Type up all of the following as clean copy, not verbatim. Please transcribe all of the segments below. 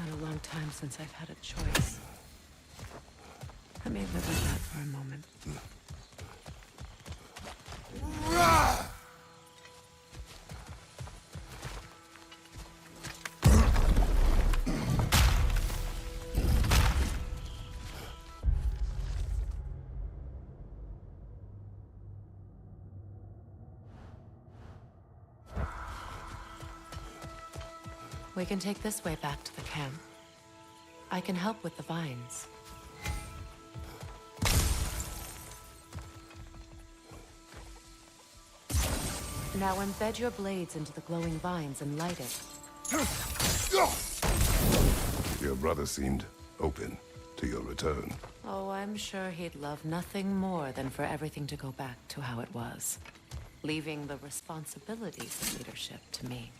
been a long time since I've had a choice. Let me live with that for a moment. We can take this way back to the camp. I can help with the vines. Now embed your blades into the glowing vines and light it. Your brother seemed open to your return. Oh, I'm sure he'd love nothing more than for everything to go back to how it was, leaving the responsibilities of leadership to me.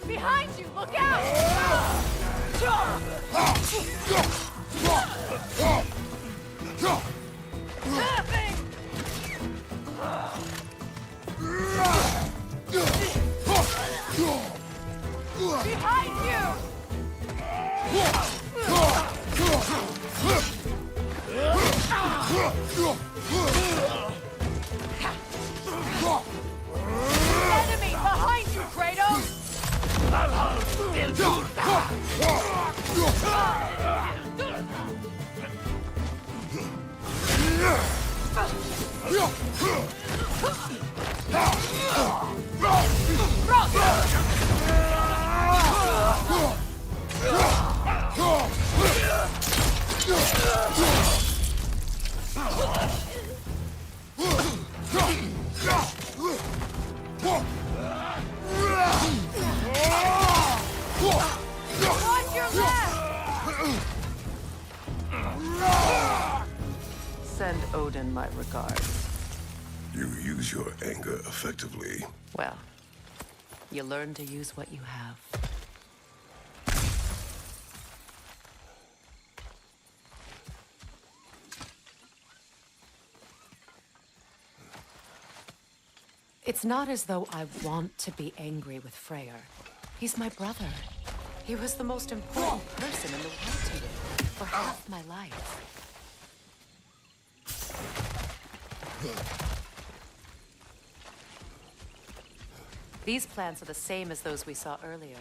Behind you! Look out! Behind Enemy behind you, Kratos! Watch your left! Send Odin my regards. You use your anger effectively. Well, you learn to use what you have. It's not as though I want to be angry with Freyr. He's my brother. He was the most important person in the world to me for half my life. These plants are the same as those we saw earlier.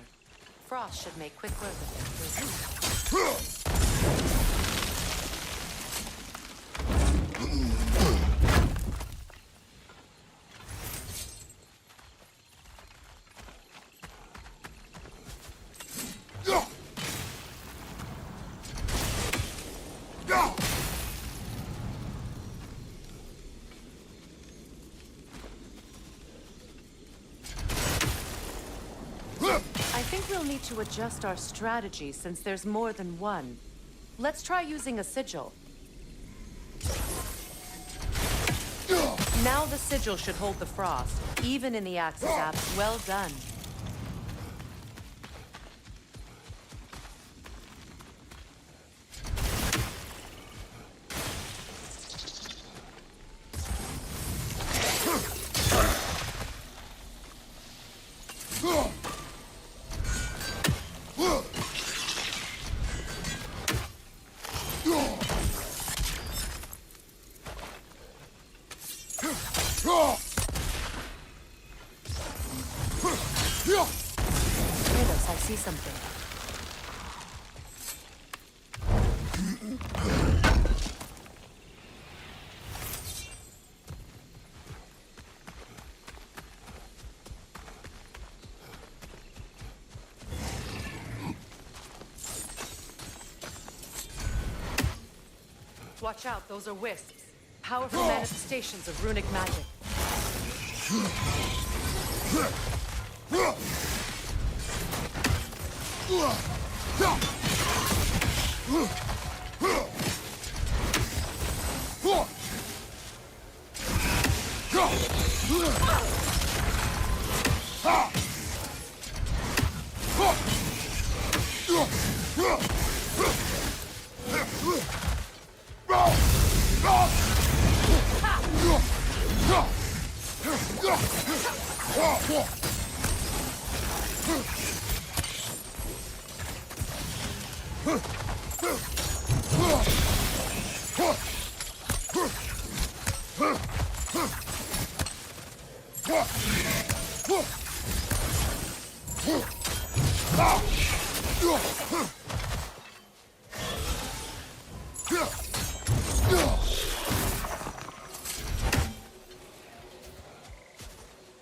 Frost should make quick work of them. I think we'll need to adjust our strategy since there's more than one. Let's try using a sigil. Now the sigil should hold the frost, even in the Axe's absence. Well done. Kratos, I see something. Watch out, those are wisps. Powerful manifestations of runic magic.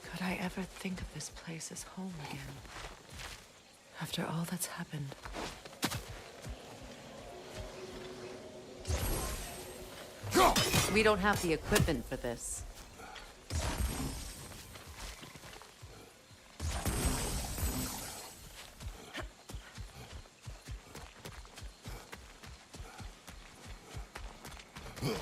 Could I ever think of this place as home again? After all that's happened. We don't have the equipment for this. Wait.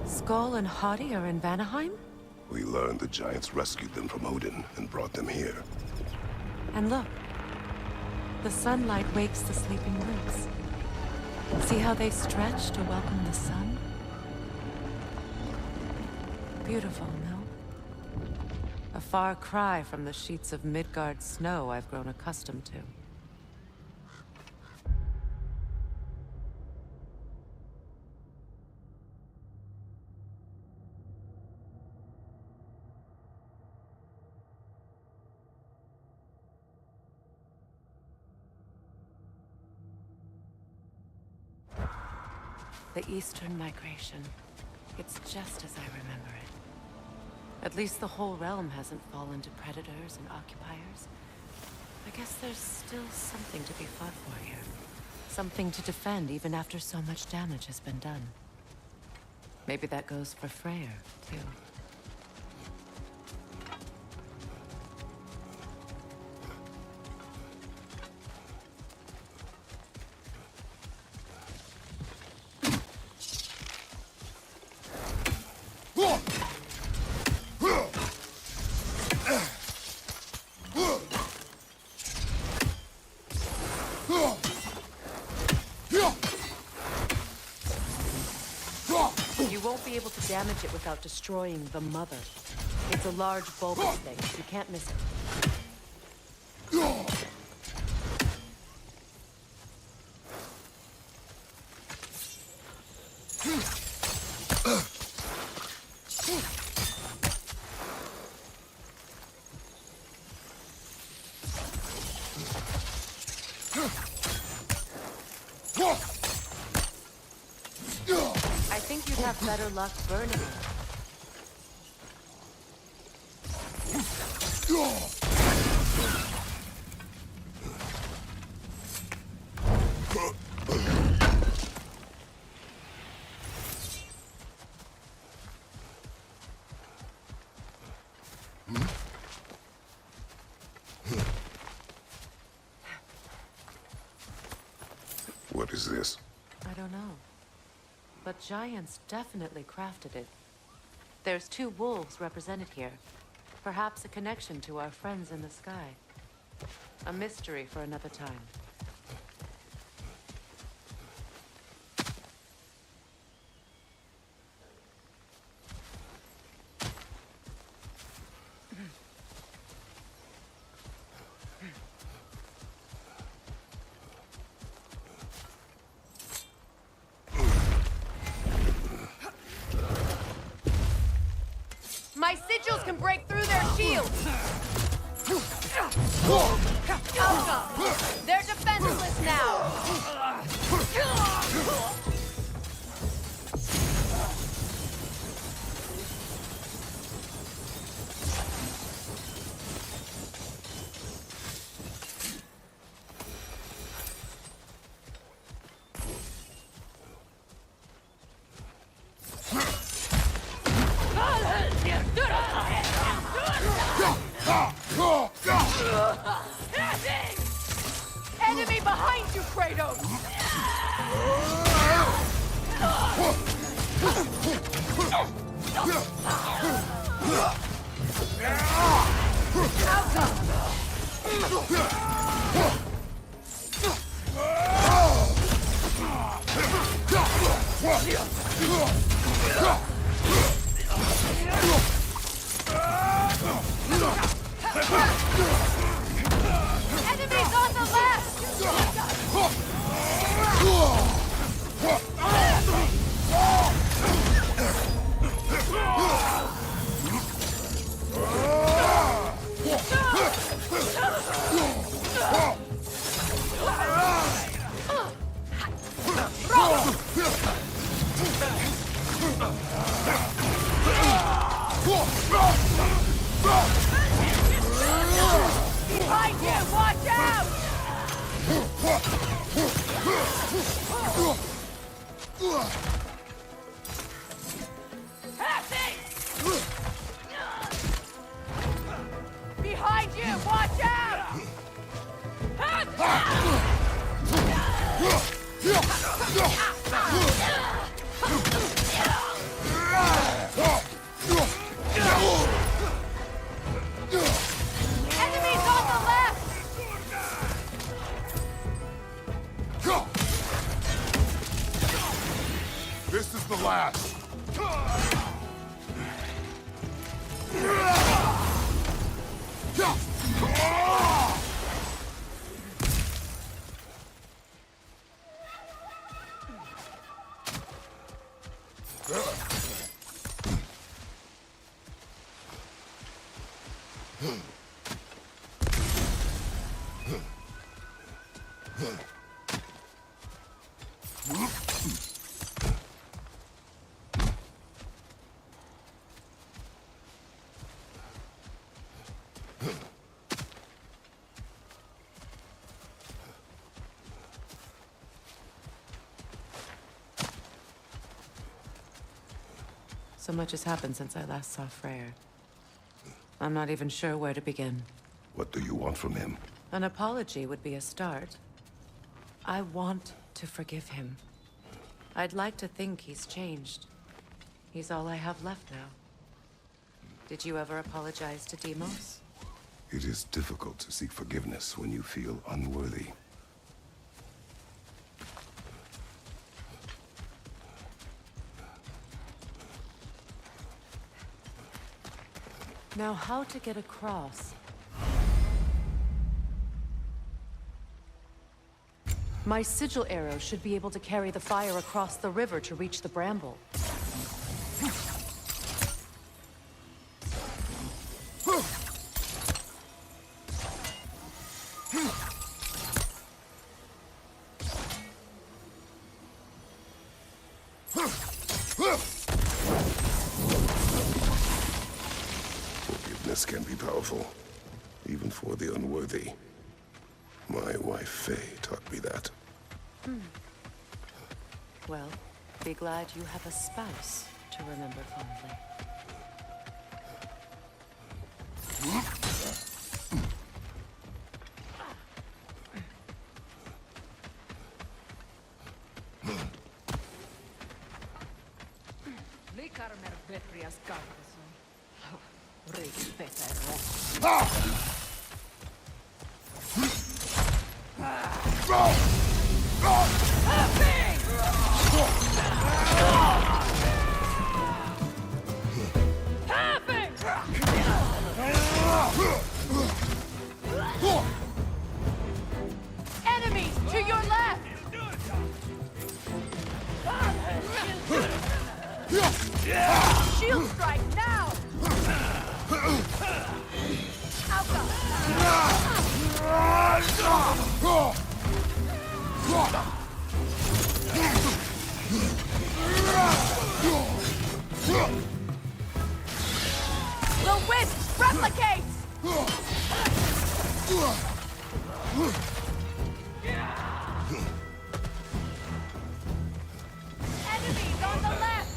Skull and Hati are in Vanaheim? We learned the giants rescued them from Odin and brought them here. And look. The sunlight wakes the sleeping roots. See how they stretch to welcome the sun? Beautiful, no? A far cry from the sheets of Midgard snow I've grown accustomed to. The Eastern Migration. It's just as I remember it. At least the whole realm hasn't fallen to predators and occupiers. I guess there's still something to be fought for here. Something to defend even after so much damage has been done. Maybe that goes for Freyr, too. You won't be able to damage it without destroying the mother. It's a large bulbous thing. You can't miss it. I think you'd have better luck burning it. What is this? I don't know. But giants definitely crafted it. There's 2 wolves represented here. Perhaps a connection to our friends in the sky. A mystery for another time. My sigils can break through their shields! Alka! They're defenseless now! Kratos! Enemies on the left! Behind you! Watch out! Happy! Behind you! Watch out! Enemies on the left! This is the last. So much has happened since I last saw Freyr. I'm not even sure where to begin. What do you want from him? An apology would be a start. I want to forgive him. I'd like to think he's changed. He's all I have left now. Did you ever apologize to Deimos? It is difficult to seek forgiveness when you feel unworthy. Now, how to get across? My sigil arrow should be able to carry the fire across the river to reach the bramble. Forgiveness can be powerful, even for the unworthy. My wife Faye taught me that. Well, be glad you have a spouse to remember fondly. Enemies to your left! Shield strike now! The wisp replicates! Enemies on the left!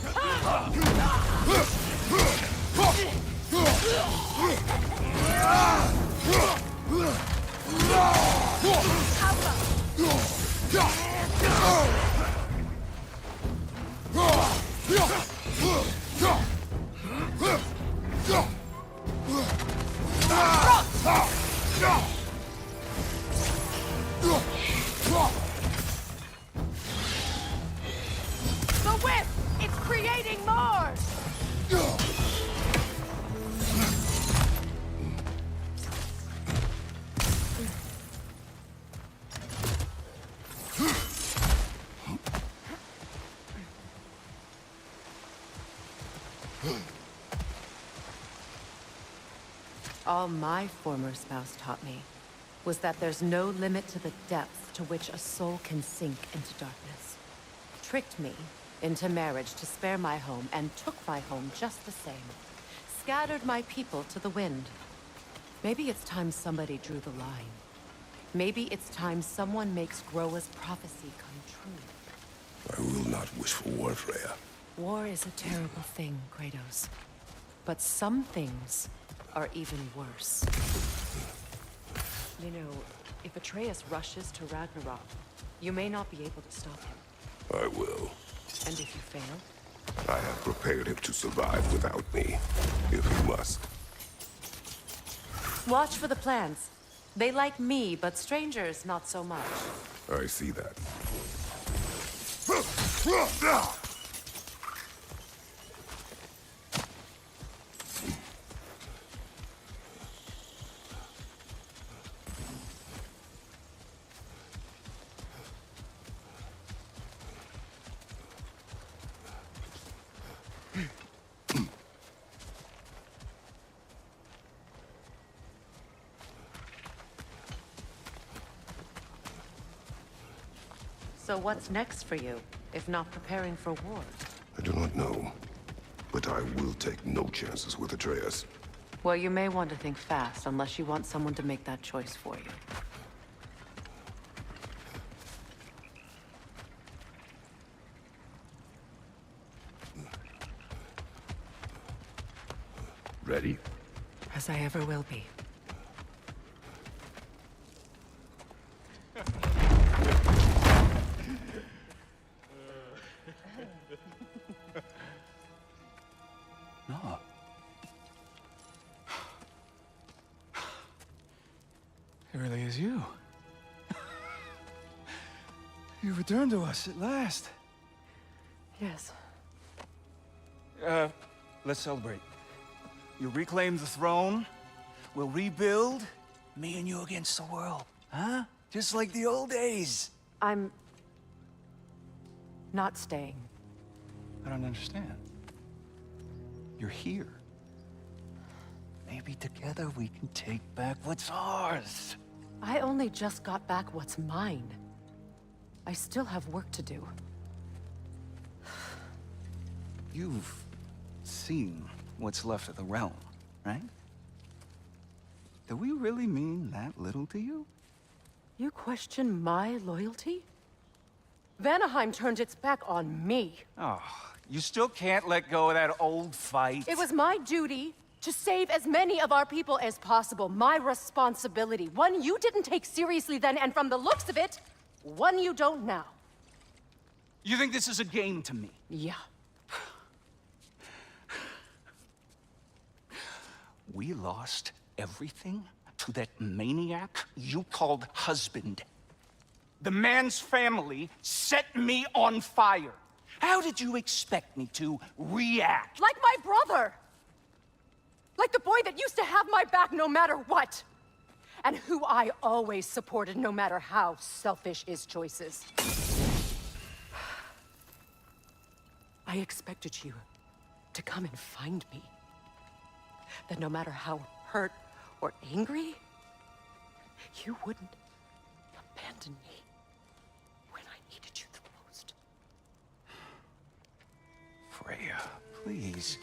creating more! All my former spouse taught me was that there's no limit to the depth to which a soul can sink into darkness. Tricked me into marriage to spare my home and took my home just the same. Scattered my people to the wind. Maybe it's time somebody drew the line. Maybe it's time someone makes Groa's prophecy come true. I will not wish for war, Freya. War is a terrible thing, Kratos. But some things are even worse. You know, if Atreus rushes to Ragnarok, you may not be able to stop him. I will. And if you fail? I have prepared him to survive without me, if he must. Watch for the plants. They like me, but strangers not so much. I see that. So what's next for you, if not preparing for war? I do not know, but I will take no chances with Atreus. Well, you may want to think fast, unless you want someone to make that choice for you. Ready? As I ever will be. No. It really is you. You returned to us at last. Yes. Let's celebrate. You reclaim the throne. We'll rebuild. Me and you against the world. Huh? Just like the old days. I'm not staying. I don't understand. You're here. Maybe together we can take back what's ours. I only just got back what's mine. I still have work to do. You've seen what's left of the realm, right? Do we really mean that little to you? You question my loyalty? Vanaheim turned its back on me. Oh, you still can't let go of that old fight. It was my duty to save as many of our people as possible. My responsibility. One you didn't take seriously then, and from the looks of it, one you don't now. You think this is a game to me? Yeah. We lost everything to that maniac you called husband. The man's family set me on fire. How did you expect me to react? Like my brother! Like the boy that used to have my back no matter what! And who I always supported no matter how selfish his choices. I expected you to come and find me. That no matter how hurt or angry, you wouldn't abandon me when I needed you the most. Freya, please.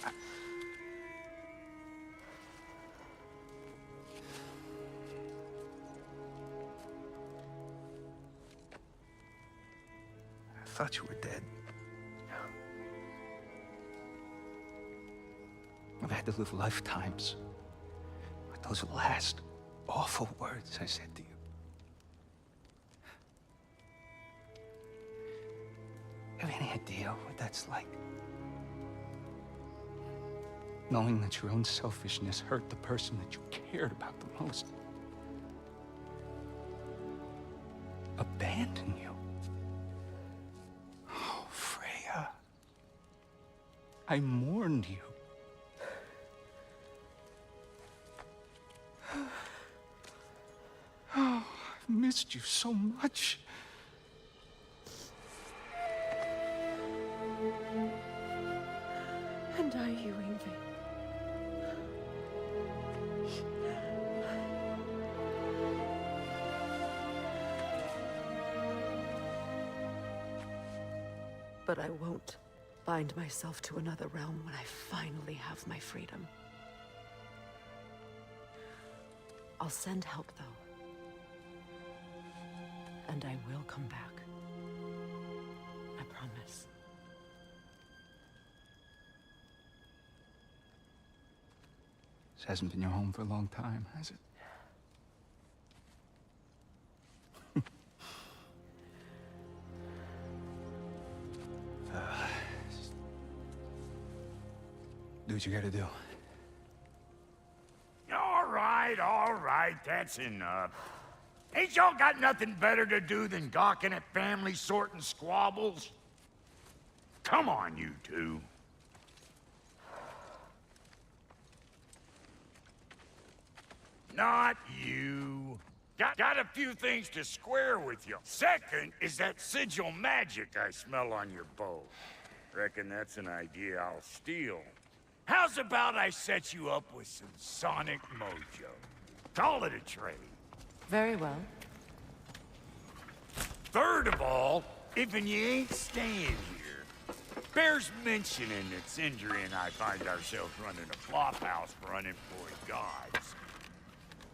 I thought you were dead. I've had to live lifetimes with those last awful words I said to you. Have any idea what that's like? Knowing that your own selfishness hurt the person that you cared about the most. Abandon you. Oh, Freya. I mourned you. Oh, I've missed you so much. And are you, Ingrid? But I won't bind myself to another realm when I finally have my freedom. I'll send help, though. And I will come back. I promise. This hasn't been your home for a long time, has it? Do what you gotta do. All right, that's enough. Ain't y'all got nothing better to do than gawking at family sorting squabbles? Come on, you two. Not you. Got a few things to square with you. Second is that sigil magic I smell on your bow. Reckon that's an idea I'll steal. How's about I set you up with some sonic mojo? Call it a trade. Very well. Third of all, if you ain't staying here, bears mentioning that Sindri and I find ourselves running a flop house for unemployed gods.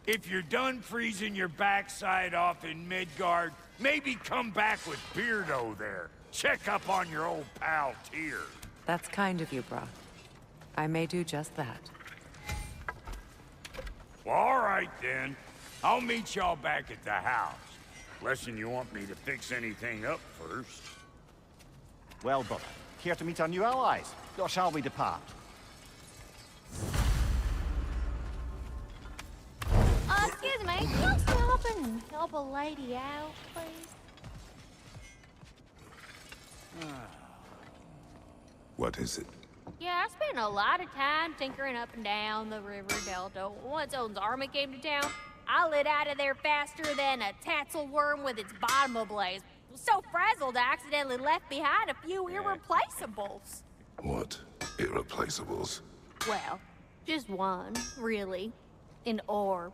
If you're done freezing your backside off in Midgard, maybe come back with Beardo there. Check up on your old pal Tyr. That's kind of you, Brock. I may do just that. Well, all right then. I'll meet y'all back at the house. Unless you want me to fix anything up first. Well, brother, here to meet our new allies. Or shall we depart? Excuse me, can you stop and help a lady out, please? What is it? Yeah, I spent a lot of time tinkering up and down the river delta. Once Odin's army came to town, I lit out of there faster than a tassel worm with its bottom ablaze. So frazzled, I accidentally left behind a few irreplaceables. What? Irreplaceables? Well, just one, really. An orb.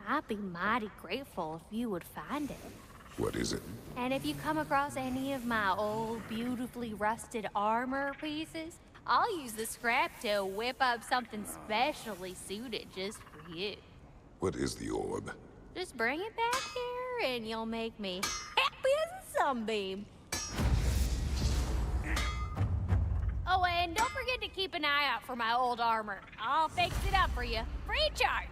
I'd be mighty grateful if you would find it. What is it? And if you come across any of my old, beautifully rusted armor pieces, I'll use the scrap to whip up something specially suited just for you. What is the orb? Just bring it back here and you'll make me happy as a sunbeam. Oh, and don't forget to keep an eye out for my old armor. I'll fix it up for you, free of charge.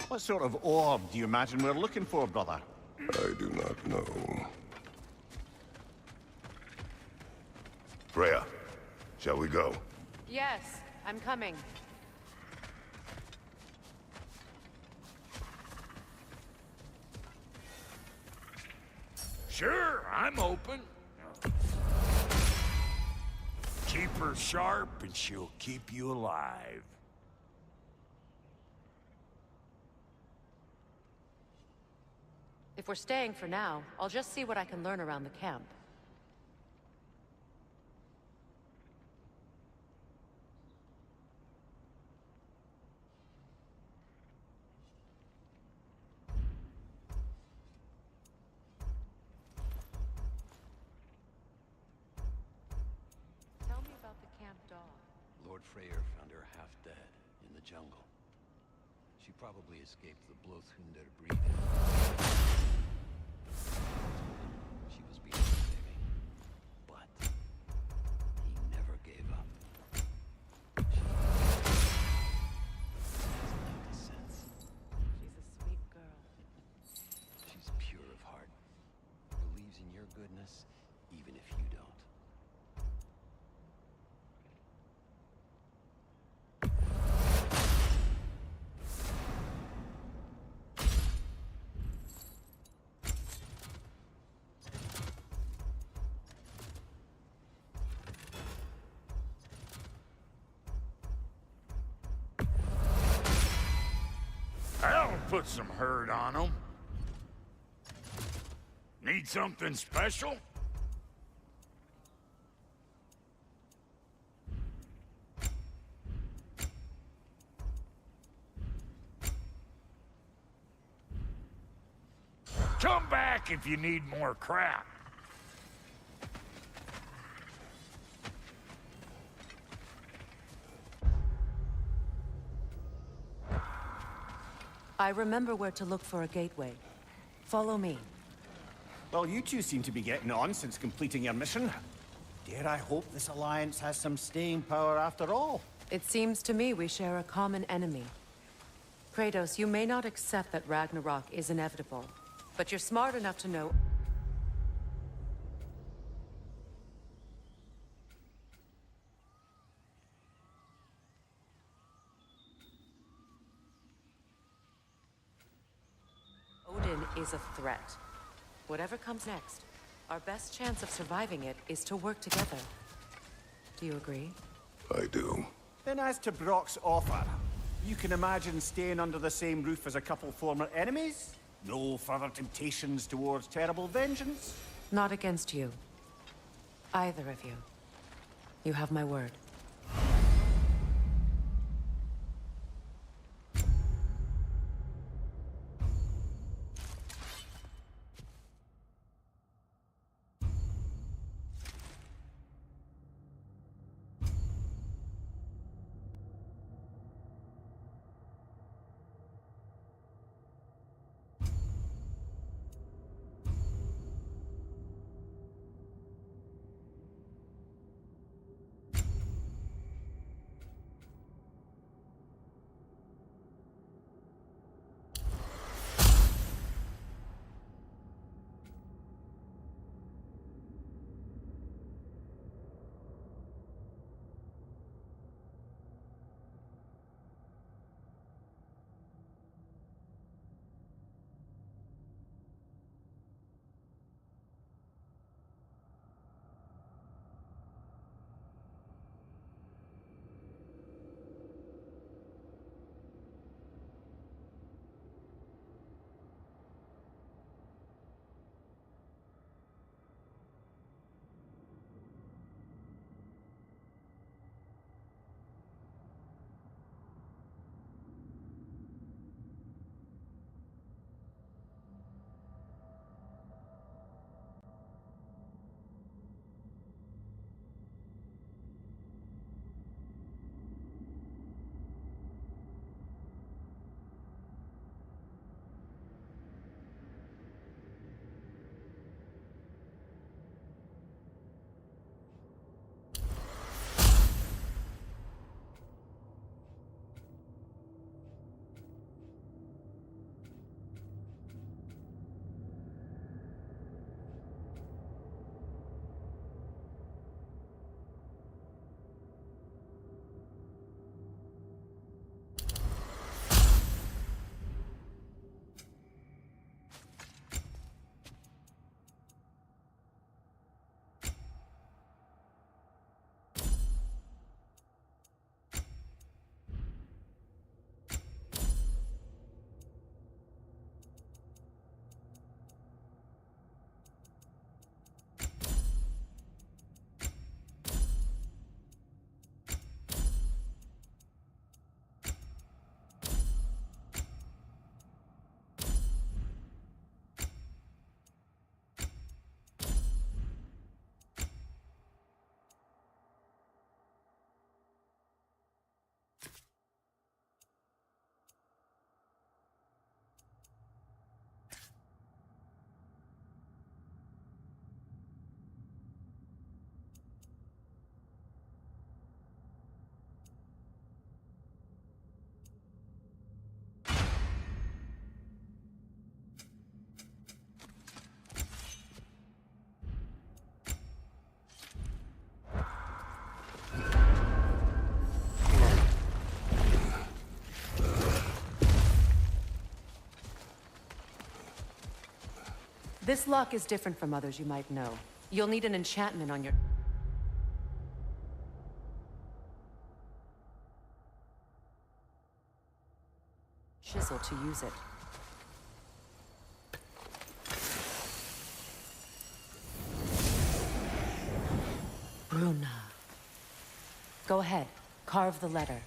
What sort of orb do you imagine we're looking for, brother? I do not know. Freya, shall we go? Yes, I'm coming. Sure, I'm open. Keep her sharp and she'll keep you alive. If we're staying for now, I'll just see what I can learn around the camp. Tell me about the camp dog. Lord Freyr found her half dead in the jungle. She probably escaped the Blothhunder breed. She was beyond saving, but he never gave up. She doesn't have the sense. She's a sweet girl. She's pure of heart, believes in your goodness, even if you don't. put some hurt on them. Need something special? Come back if you need more crap. I remember where to look for a gateway. Follow me. Well, you two seem to be getting on since completing your mission. Dare I hope this alliance has some staying power after all? It seems to me we share a common enemy. Kratos, you may not accept that Ragnarok is inevitable, but you're smart enough to know... Odin is a threat. Whatever comes next, our best chance of surviving it is to work together. Do you agree? I do. Then as to Brock's offer, you can imagine staying under the same roof as a couple former enemies? No further temptations towards terrible vengeance? Not against you. Either of you. You have my word. This lock is different from others you might know. You'll need an enchantment on your... chisel to use it. Suna. Go ahead. Carve the letter.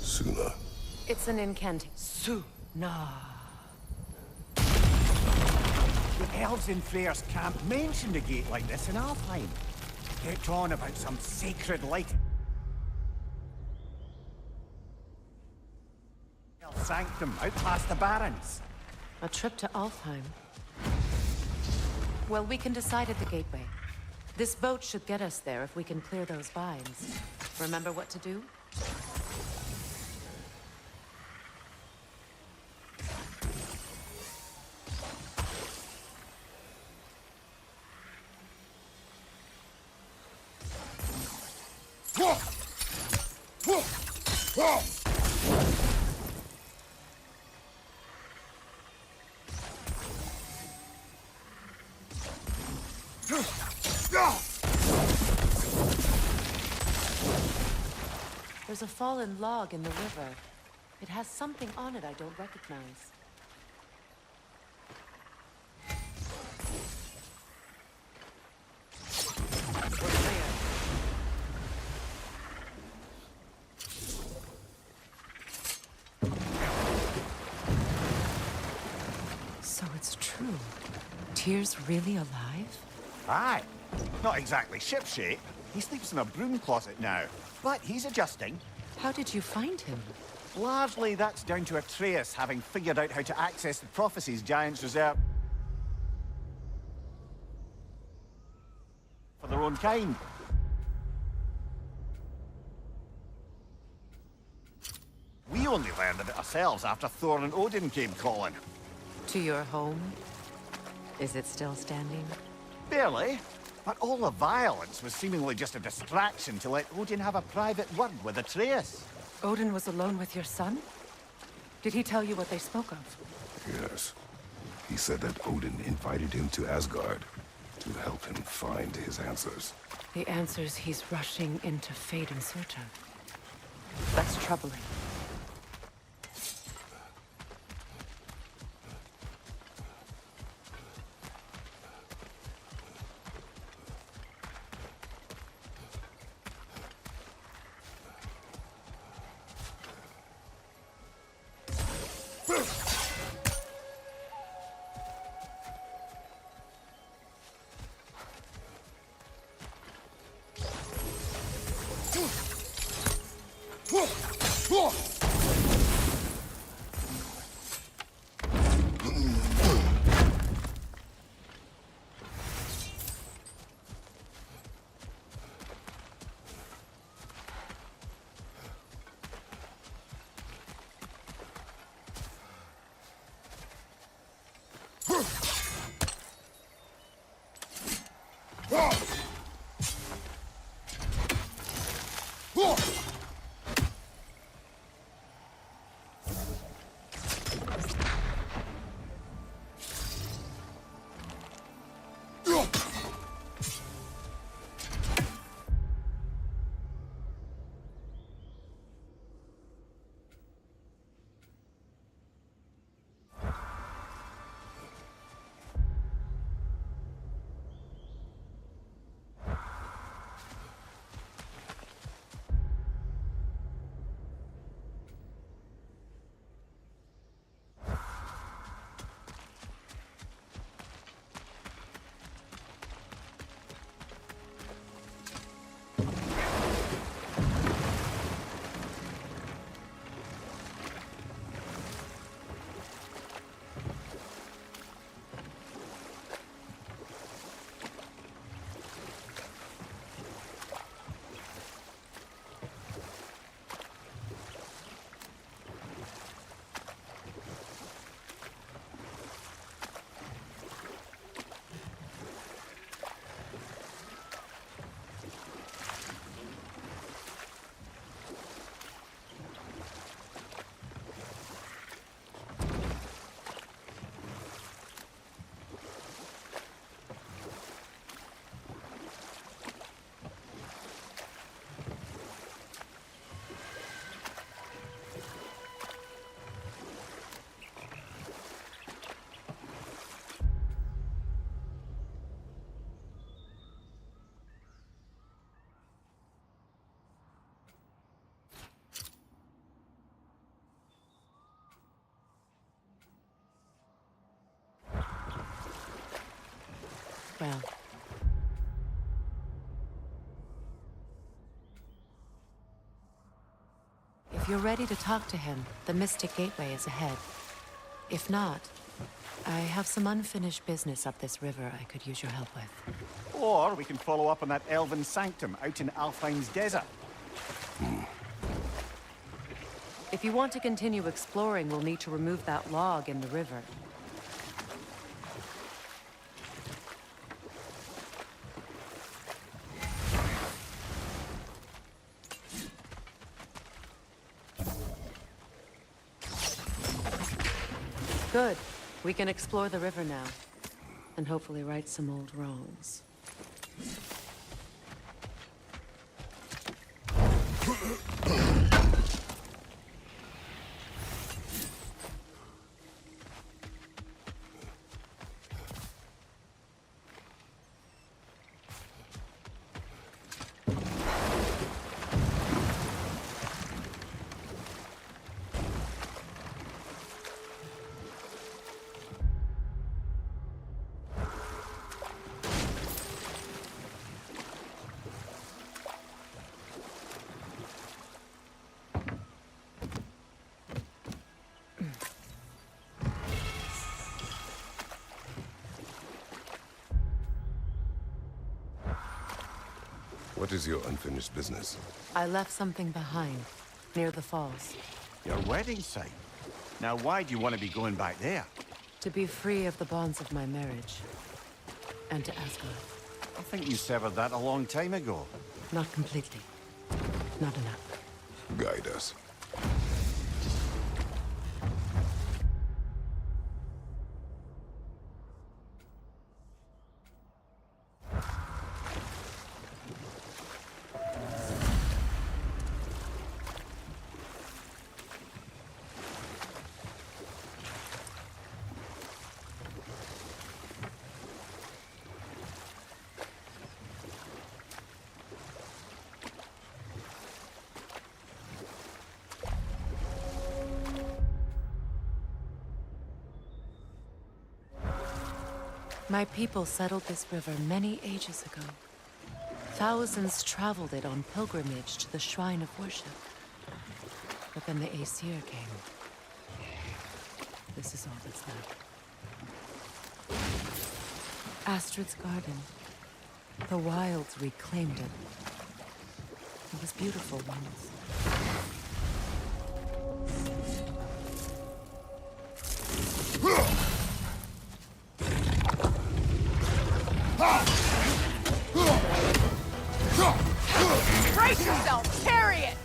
Suna. It's an incantation. Suna. The elves in Freyr's camp mentioned a gate like this in Alfheim. Kept on about some sacred light. Sanctum out past the barons. A trip to Alfheim. Well, we can decide at the gateway. This boat should get us there if we can clear those vines. Remember what to do? There's a fallen log in the river. It has something on it I don't recognize. We're clear. So it's true. Tyr's really alive? Aye. Not exactly shipshape. He sleeps in a broom closet now. But he's adjusting. How did you find him? Largely, that's down to Atreus having figured out how to access the prophecies giants reserve for their own kind. We only learned of it ourselves after Thor and Odin came calling. To your home? Is it still standing? Barely. But all the violence was seemingly just a distraction to let Odin have a private word with Atreus. Odin was alone with your son? Did he tell you what they spoke of? Yes. He said that Odin invited him to Asgard to help him find his answers. The answers he's rushing into fate in search of. That's troubling. Whoa! Well. If you're ready to talk to him, the Mystic Gateway is ahead. If not, I have some unfinished business up this river I could use your help with. Or we can follow up on that elven sanctum out in Alfheim's desert. If you want to continue exploring, we'll need to remove that log in the river. Good. We can explore the river now, and hopefully right some old wrongs. What is your unfinished business? I left something behind, near the falls. Your wedding site. Now why do you want to be going back there? To be free of the bonds of my marriage. And to Asgard. I think you severed that a long time ago. Not completely. Not enough. Guide us. My people settled this river many ages ago. Thousands traveled it on pilgrimage to the shrine of worship. But then the Aesir came. This is all that's left. Astrid's garden. The wilds reclaimed it. It was beautiful once. Brace yourself! Carry it!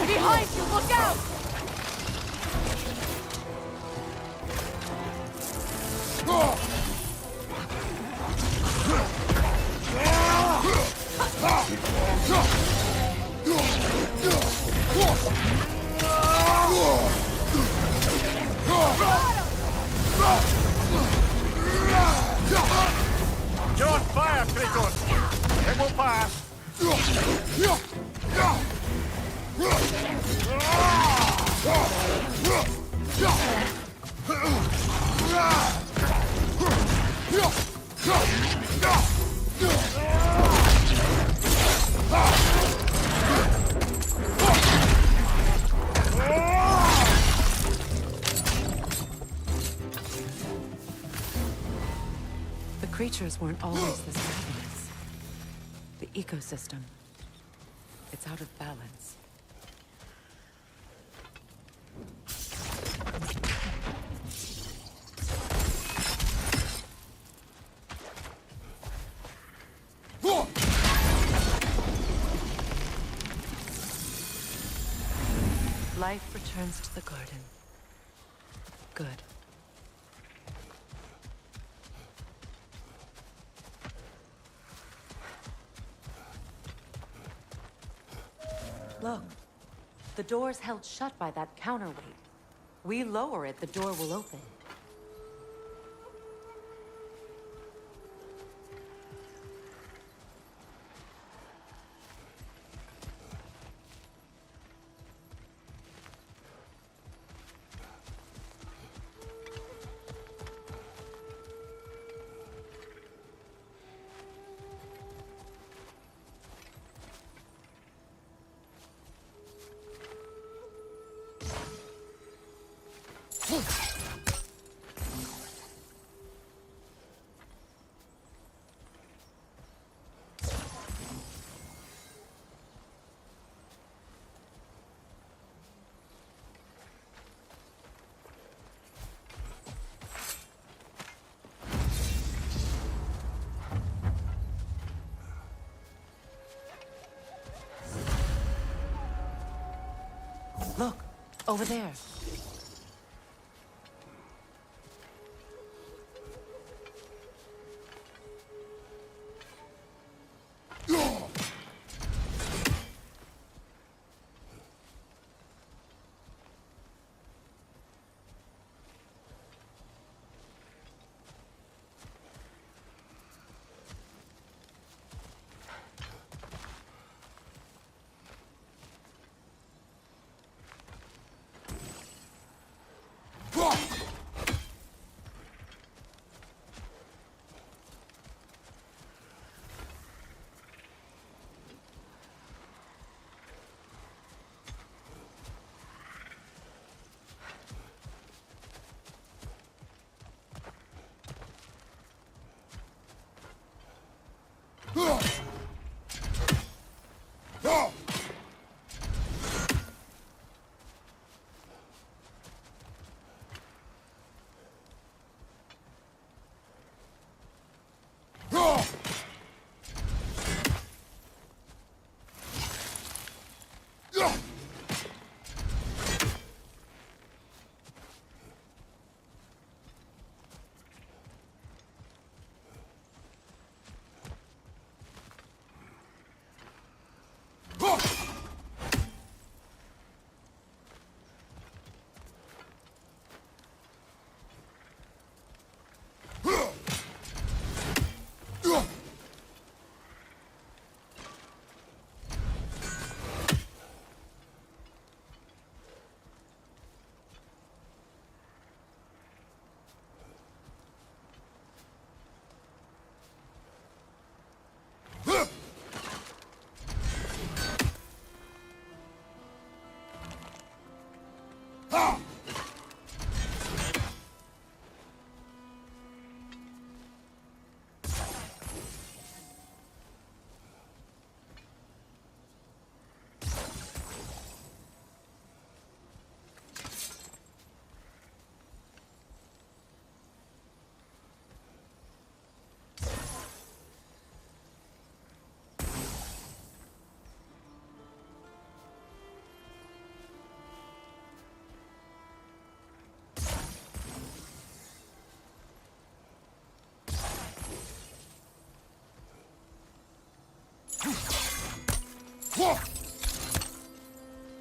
Behind you! Look out! You're on fire, Kratos! It will pass! The creatures weren't always this ravenous. The ecosystem. It's out of balance. returns to the garden. Good. Look. The door's held shut by that counterweight. We lower it, the door will open. Look, over there.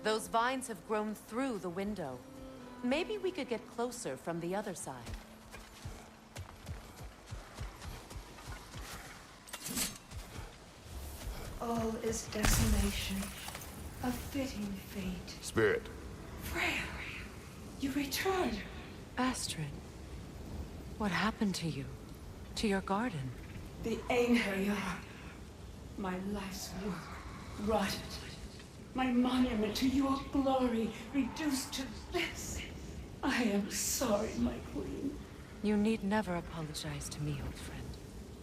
Those vines have grown through the window. Maybe we could get closer from the other side. All is desolation, a fitting fate. Spirit. Freya, you return. Astrid, what happened to you? To your garden? The Einherjar. My life's work rotted. My monument to your glory reduced to this. I am sorry, my queen. You need never apologize to me, old friend.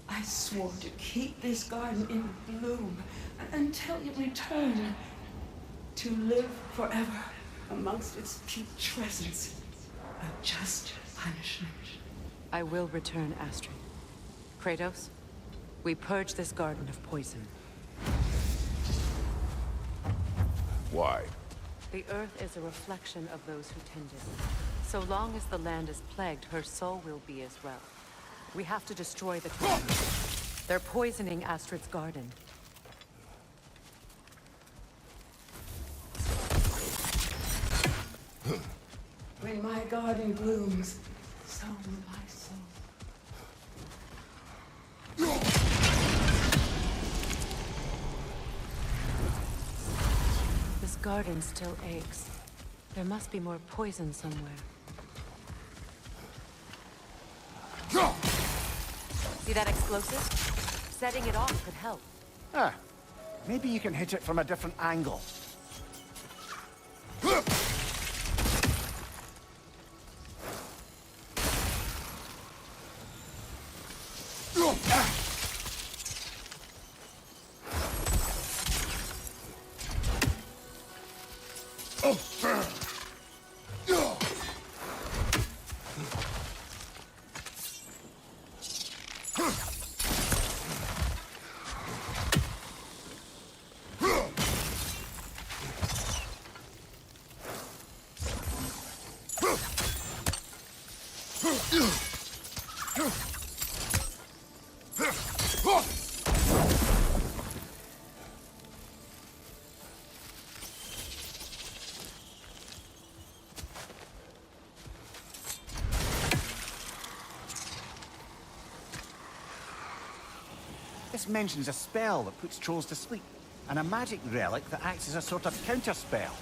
I swore to keep this garden in bloom until you return. To live forever amongst its putrescence. A just punishment. I will return, Astrid. Kratos, we purge this garden of poison. Why? The earth is a reflection of those who tend it. So long as the land is plagued, her soul will be as well. We have to destroy the town. They're poisoning Astrid's garden. When my garden blooms, so will my soul. This garden still aches. There must be more poison somewhere. See that explosive? Setting it off could help. Ah, maybe you can hit it from a different angle. This mentions a spell that puts trolls to sleep, and a magic relic that acts as a sort of counter-spell.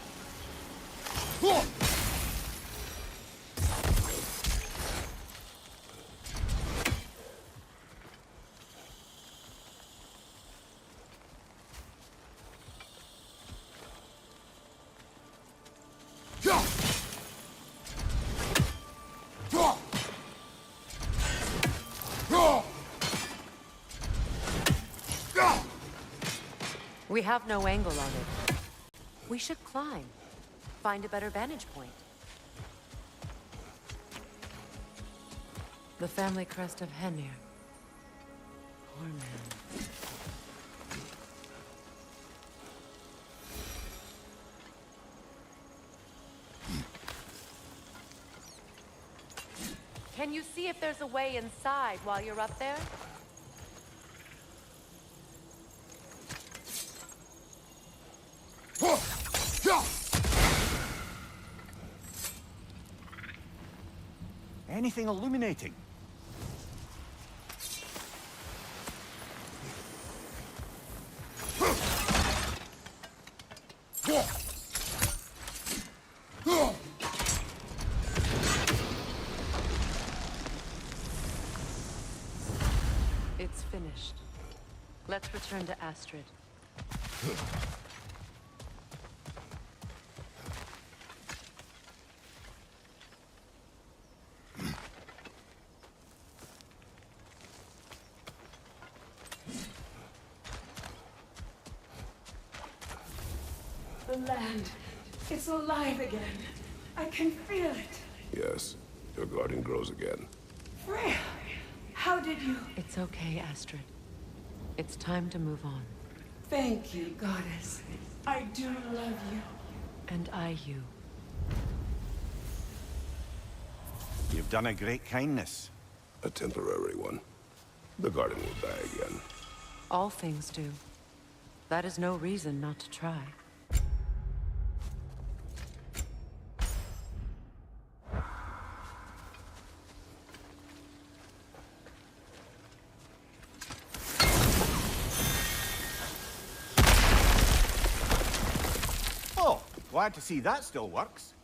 We have no angle on it. We should climb. Find a better vantage point. The family crest of Henir. Poor man. Can you see if there's a way inside while you're up there? Anything illuminating? It's finished. Let's return to Astrid. The land, it's alive again. I can feel it. Yes, your garden grows again. Freya, how did you... It's okay, Astrid. It's time to move on. Thank you, goddess. I do love you. And I you. You've done a great kindness. A temporary one. The garden will die again. All things do. That is no reason not to try. Oh, glad to see that still works.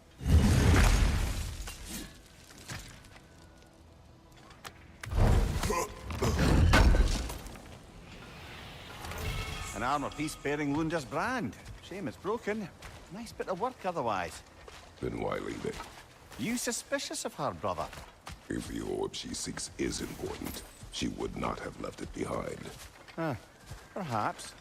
An armor piece bearing Lunda's brand. Shame it's broken. Nice bit of work otherwise. Then why leave it? You suspicious of her, brother? If the orb she seeks is important, she would not have left it behind. Perhaps.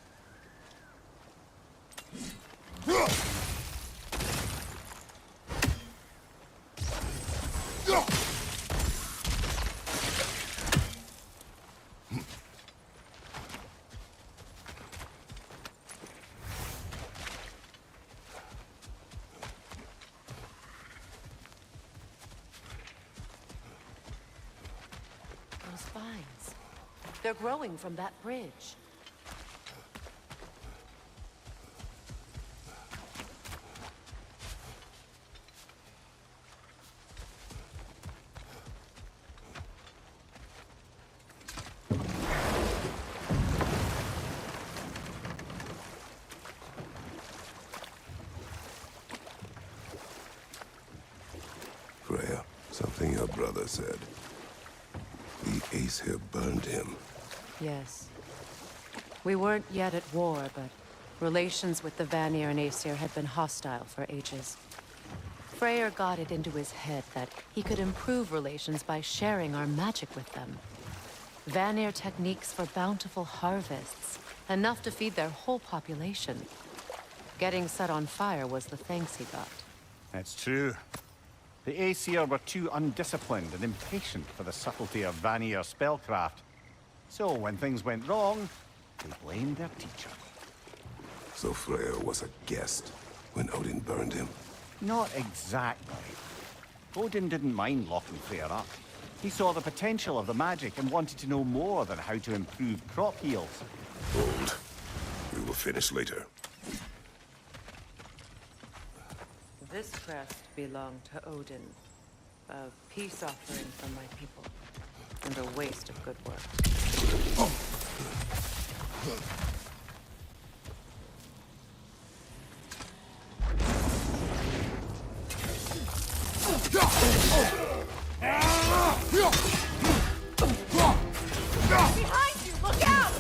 spines. They're growing from that bridge. Freya, something your brother said. The Aesir burned him. Yes. We weren't yet at war, but relations with the Vanir and Aesir had been hostile for ages. Freyr got it into his head that he could improve relations by sharing our magic with them. Vanir techniques for bountiful harvests, enough to feed their whole population. Getting set on fire was the thanks he got. That's true. The Aesir were too undisciplined and impatient for the subtlety of Vanir spellcraft. So when things went wrong, they blamed their teacher. So Freya was a guest when Odin burned him? Not exactly. Odin didn't mind locking Freya up. He saw the potential of the magic and wanted to know more than how to improve crop yields. Hold. We will finish later. This crest belonged to Odin. A peace offering from my people. And a waste of good work. Behind you! Look out!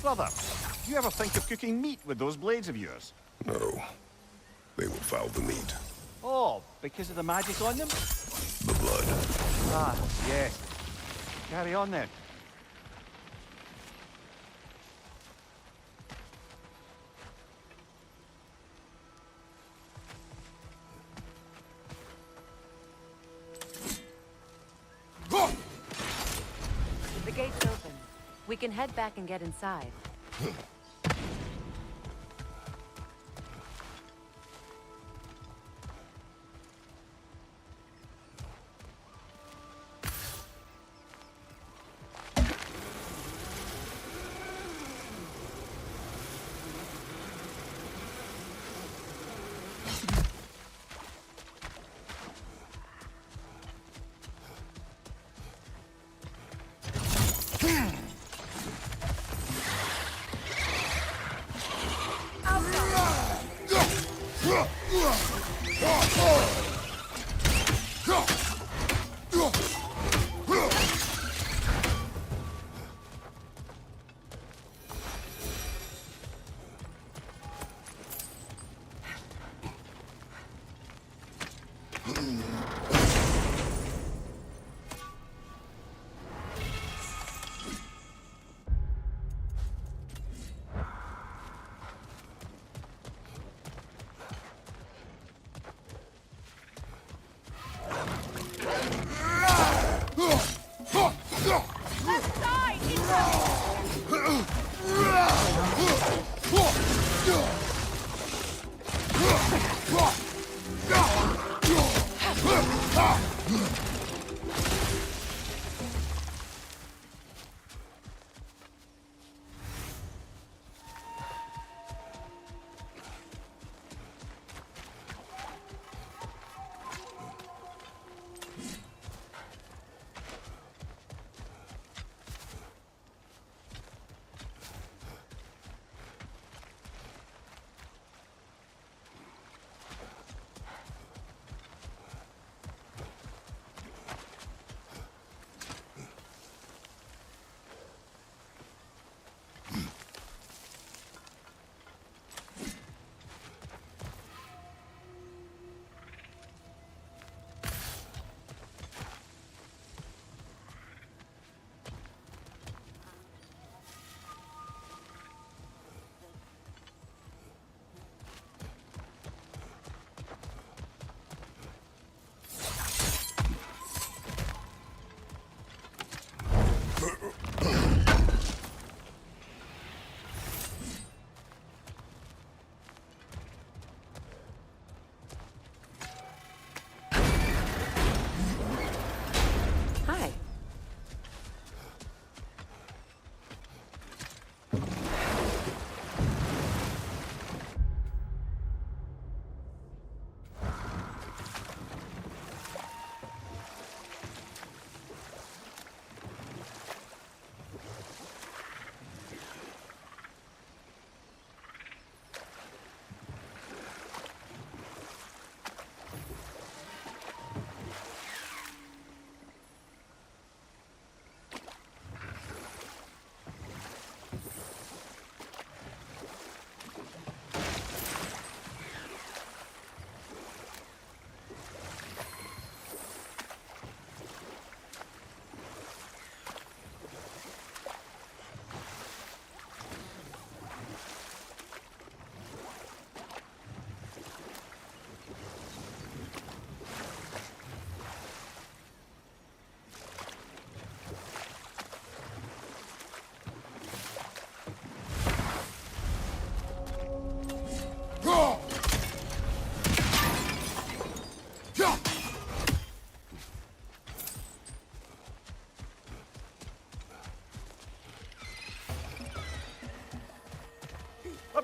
Brother, do you ever think of cooking meat with those blades of yours? No. They will foul the meat. Oh, because of the magic on them? The blood. Ah, yes. Carry on then. The gate's open. We can head back and get inside.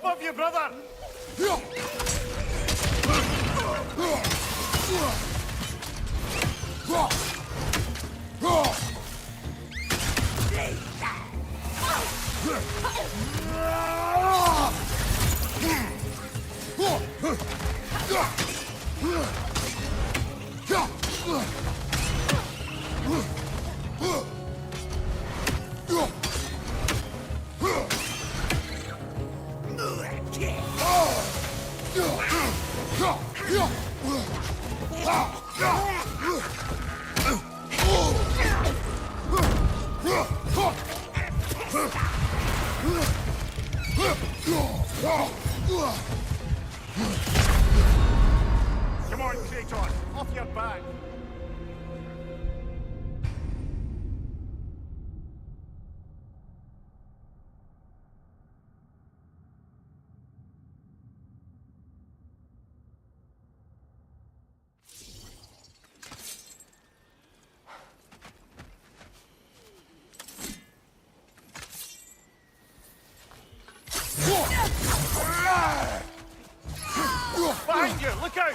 above you, brother! Come on, Kratos, off your back! Behind you, look out!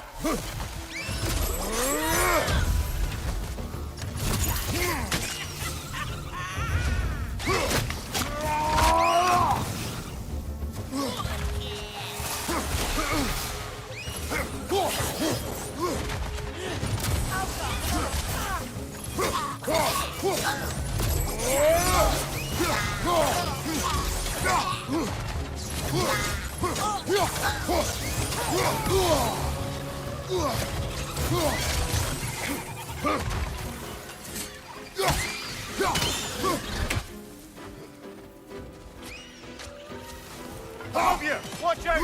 Above you! Watch out!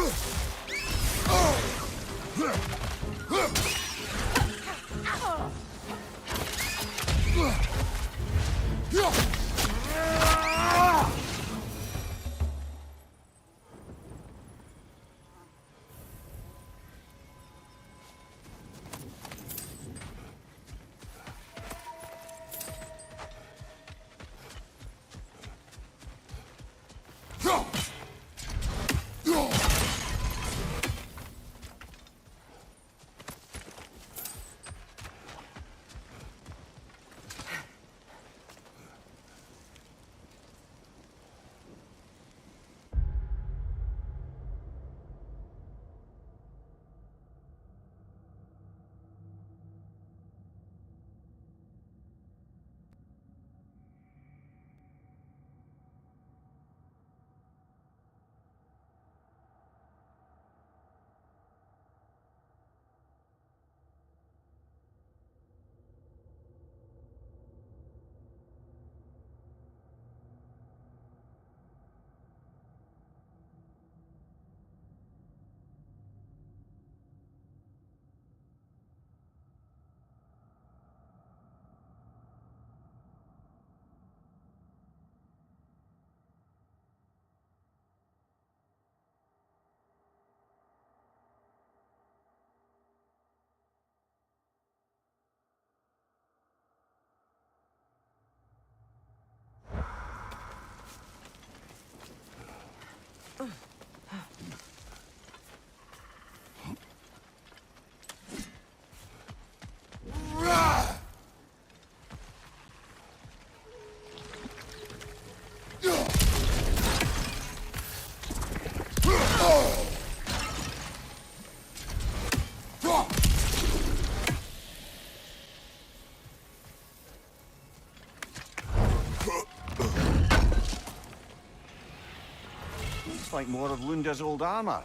Looks like more of Lunda's old armor.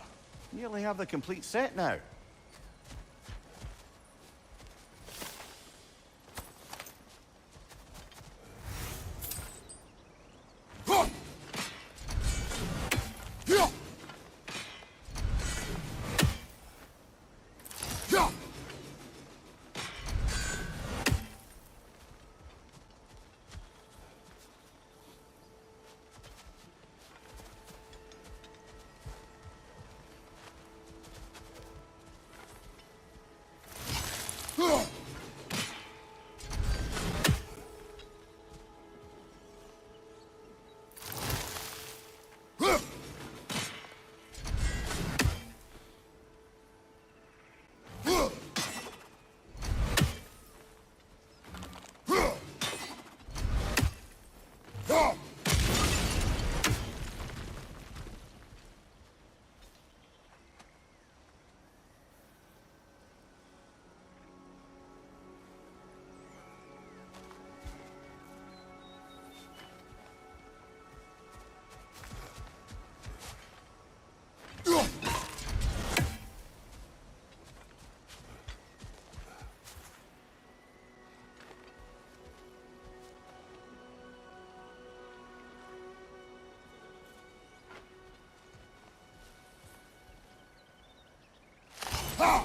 Nearly have the complete set now. Ah,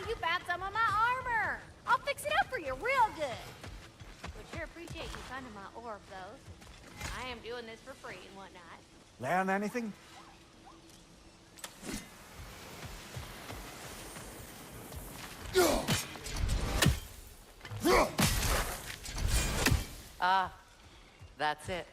you found some of my armor. I'll fix it up for you real good. Would sure appreciate you finding my orb, though. I am doing this for free and whatnot. Learn anything? Ah, that's it.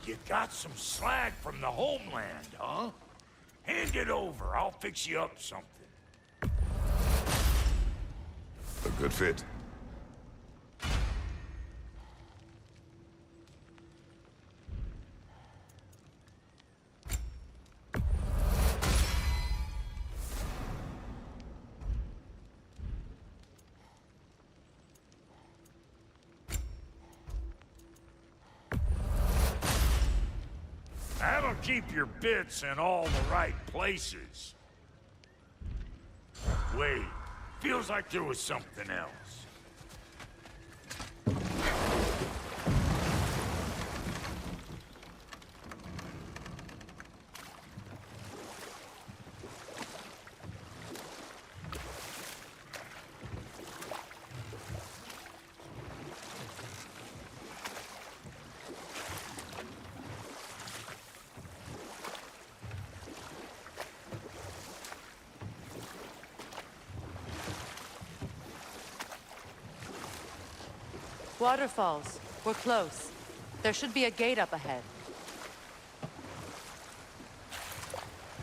You got some slag from the homeland, huh? Hand it over. I'll fix you up something. A good fit. That'll keep your bits in all the right places. Wait, feels like there was something else. Waterfalls. We're close. There should be a gate up ahead.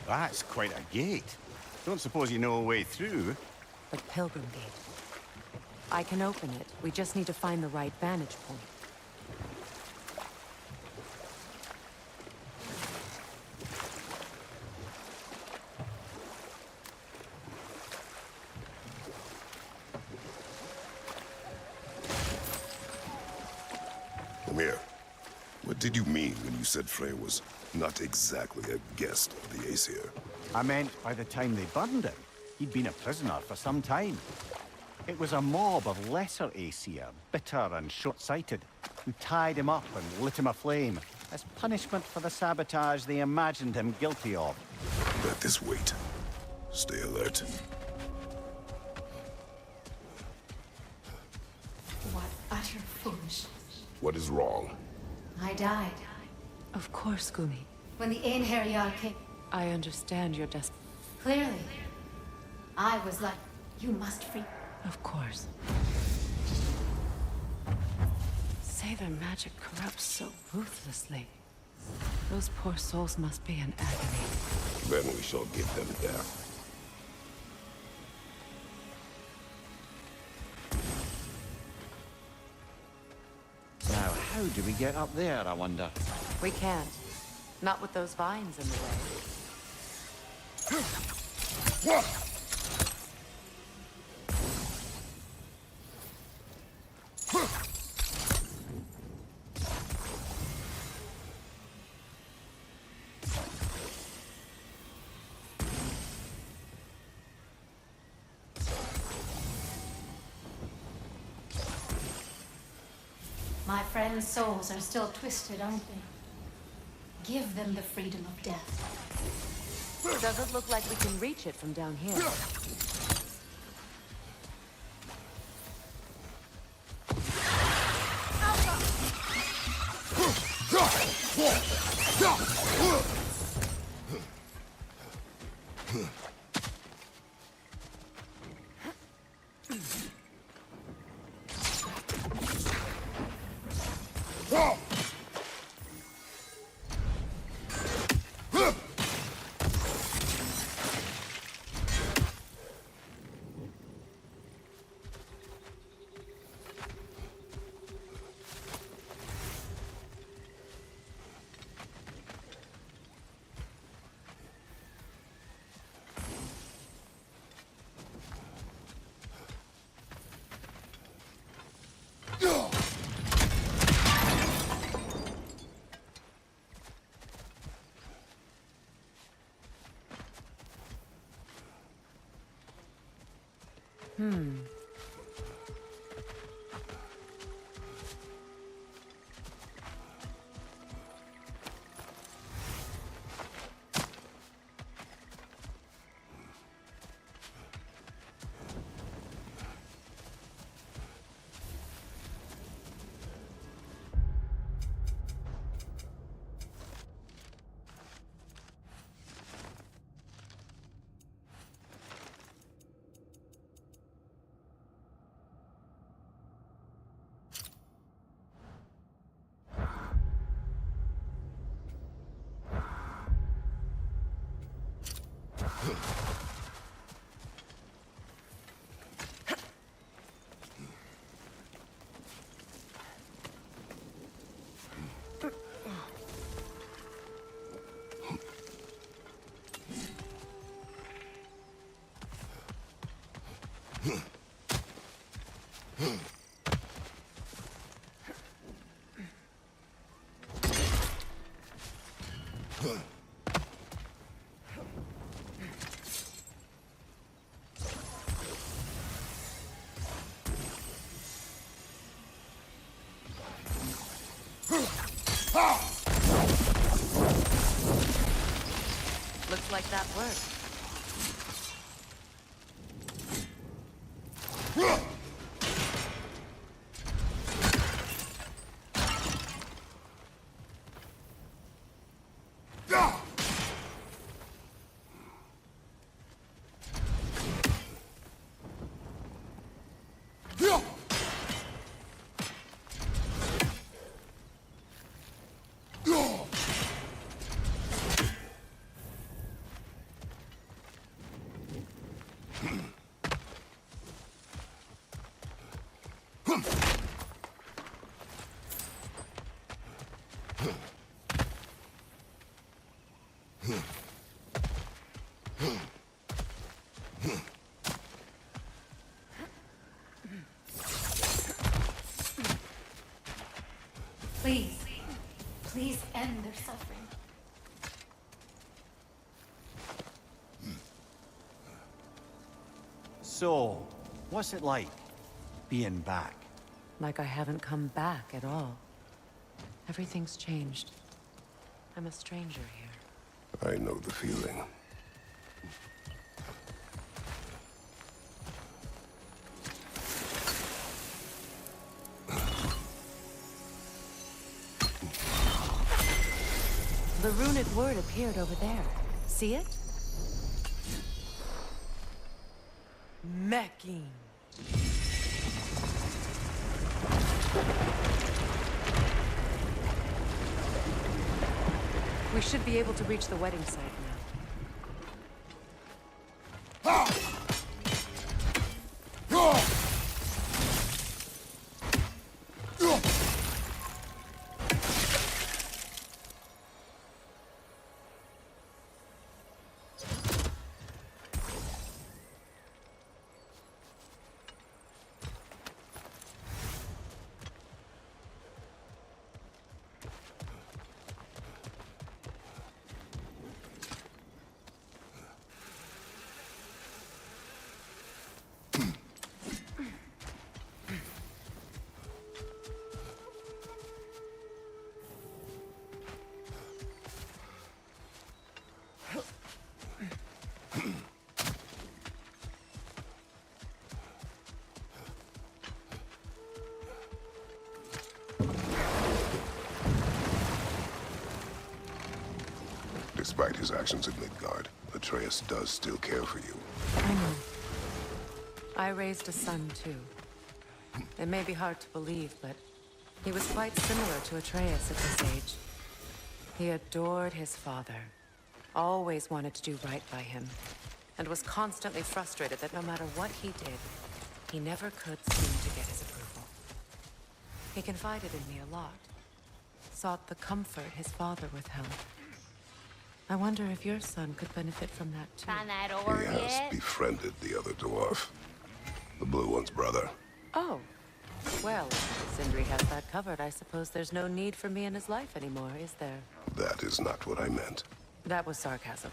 That's quite a gate. Don't suppose you know a way through? The Pilgrim Gate. I can open it. We just need to find the right vantage point. Come here. What did you mean when you said Frey was not exactly a guest of the Aesir? I meant by the time they burned him, he'd been a prisoner for some time. It was a mob of lesser Aesir, bitter and short-sighted, who tied him up and lit him aflame as punishment for the sabotage they imagined him guilty of. Let this wait. Stay alert. What utter foolishness. What is wrong? I died Of course, Gumi. when the Einherjar came. I understand your Clearly, I was like, you must free. Of course. Say their magic corrupts so ruthlessly. Those poor souls must be in agony. Then we shall get them there. Now, how do we get up there, I wonder? We can't. Not with those vines in the way. My friends' souls are still twisted, aren't they? Give them the freedom of death. Doesn't look like we can reach it from down here. Looks like that worked. Please, please end their suffering. So, what's it like, being back? Like I haven't come back at all. Everything's changed. I'm a stranger here. I know the feeling. The runic word appeared over there. See it? Mecking. We should be able to reach the wedding site now. Despite his actions in Midgard, Atreus does still care for you. I know. I raised a son, too. It may be hard to believe, but he was quite similar to Atreus at this age. He adored his father, always wanted to do right by him, and was constantly frustrated that no matter what he did, he never could seem to get his approval. He confided in me a lot, sought the comfort his father withheld. I wonder if your son could benefit from that, too. Find that ore He has yet? befriended the other dwarf. The blue one's brother. Oh. Well, if Sindri has that covered, I suppose there's no need for me in his life anymore, is there? That is not what I meant. That was sarcasm.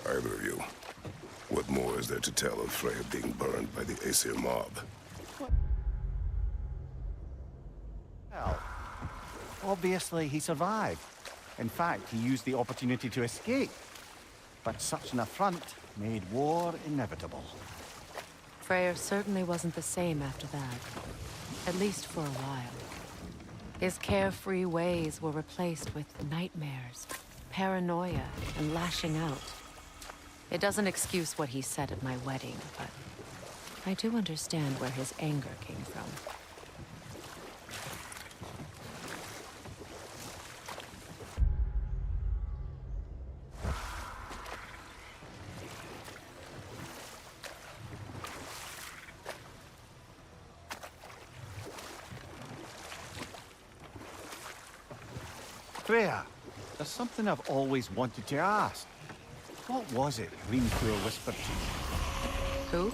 Either of you. What more is there to tell of Freya being burned by the Aesir mob? Well, obviously he survived. In fact, he used the opportunity to escape. But such an affront made war inevitable. Freyr certainly wasn't the same after that. At least for a while. His carefree ways were replaced with nightmares, paranoia, and lashing out. It doesn't excuse what he said at my wedding, but I do understand where his anger came from. Freya, there's something I've always wanted to ask. What was it Hrimthur whispered to you? Who?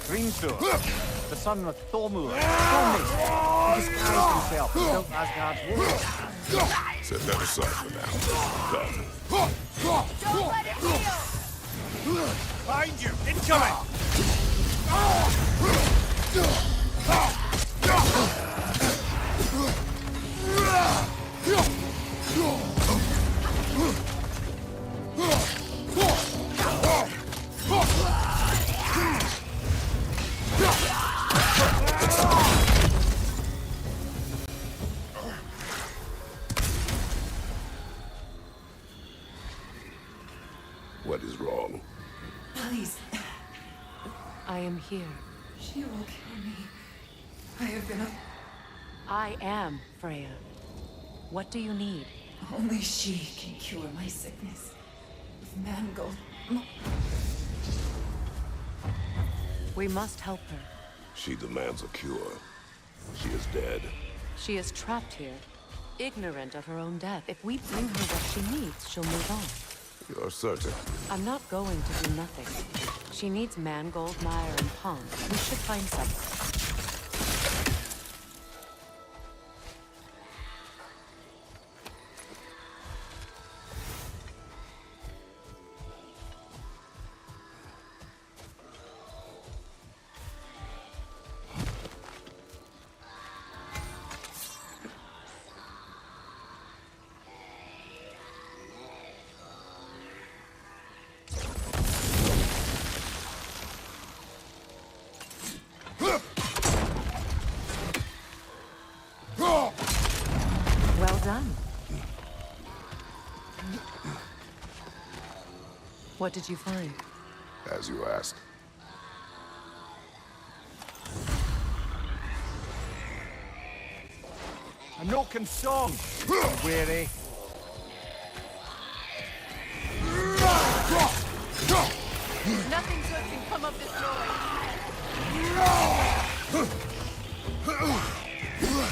Hrimthur, the son of Thormur. He disguised himself and built Asgard's wall. Set that aside for now. Come. Don't let it heal! Behind you! Incoming! What is wrong? Please, I am here. she will kill me. I have been a... I am Freya. What do you need? Only she can cure my sickness. If Mangold... We must help her. She demands a cure. She is dead. She is trapped here, ignorant of her own death. If we bring her what she needs, she'll move on. You're certain? I'm not going to do nothing. She needs Mangold, Mire, and Pond. We should find some. Well done. What did you find? As you asked. A Noken song. Weary. Nothing good can come of this noise.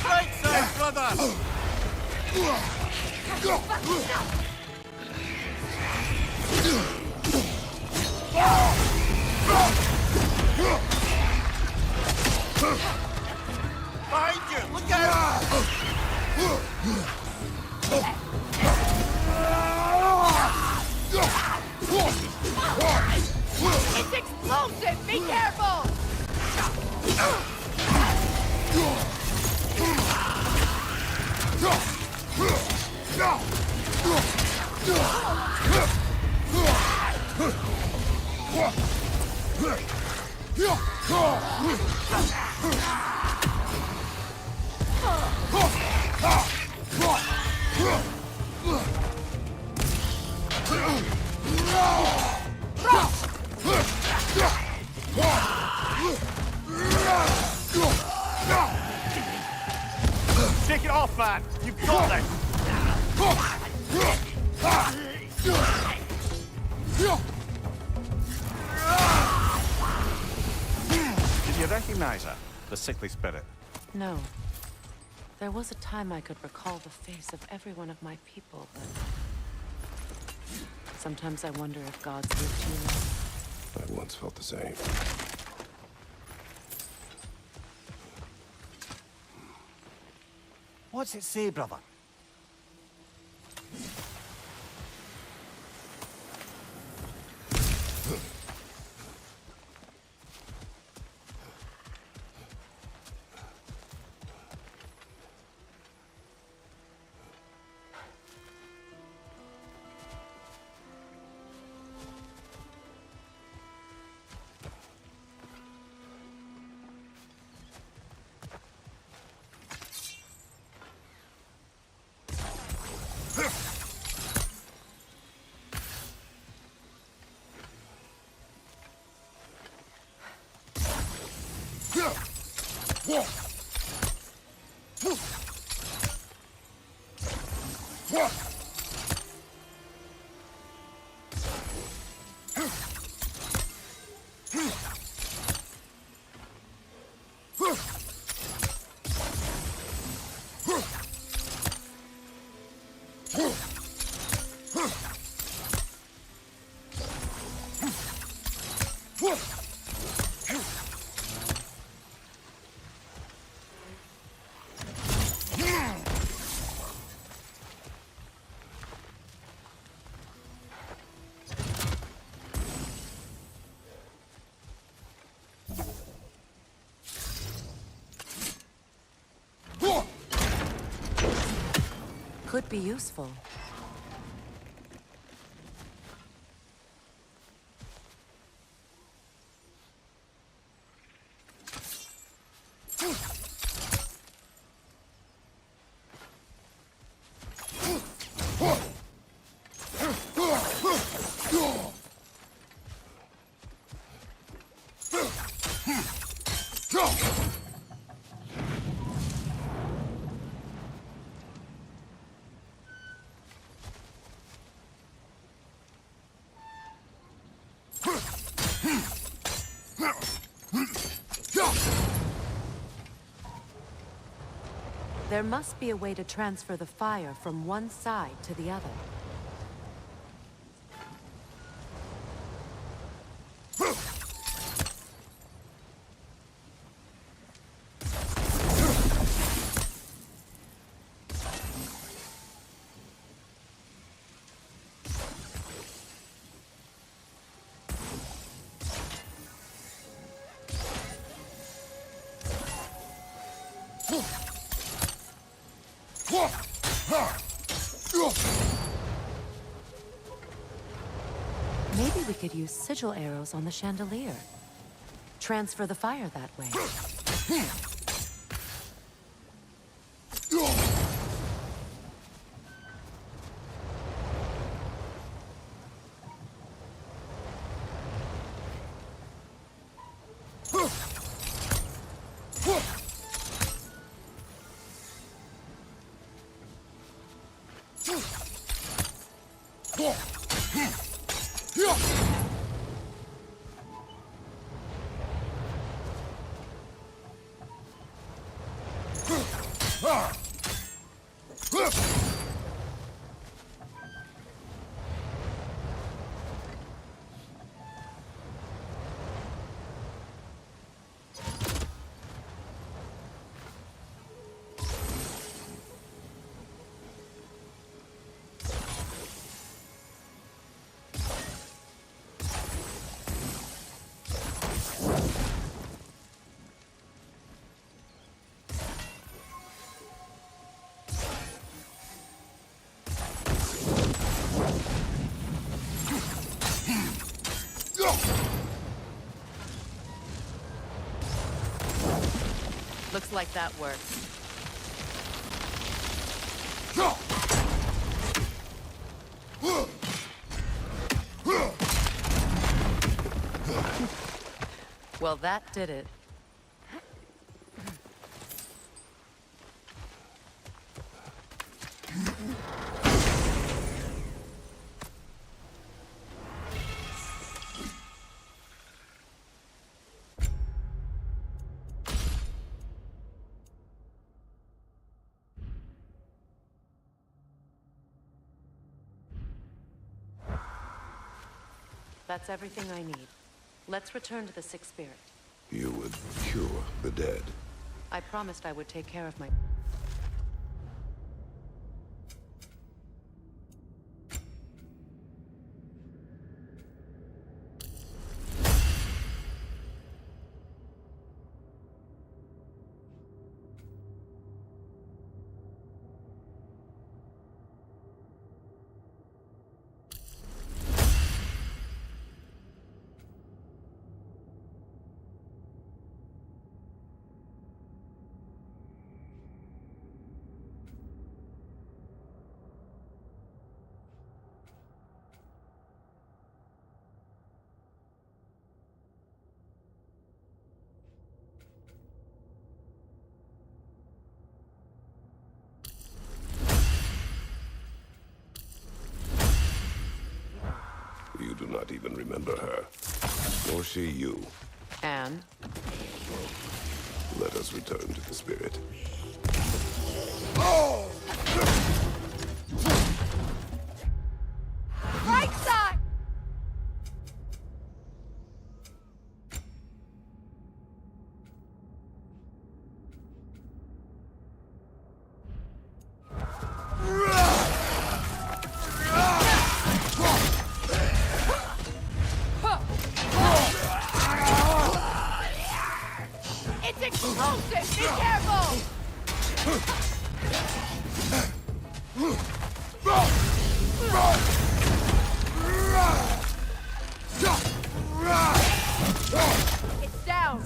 Right side, brother! Behind you! Look out! It's explosive! Be careful! Shake it off, man! You've got this! Did you recognize her? The sickly spirit? No. There was a time I could recall the face of every one of my people, but... sometimes I wonder if gods live too long. I once felt the same. What's it say, brother? Could be useful. There must be a way to transfer the fire from one side to the other. Maybe we could use sigil arrows on the chandelier. Transfer the fire that way. Looks like that worked. Well, that did it. That's everything I need. Let's return to the Sixth Spirit. You would cure the dead. I promised I would take care of my... You do not even remember her. Nor she you. And? Let us return to the spirit. Right side! It's explosive! Be careful! It's down!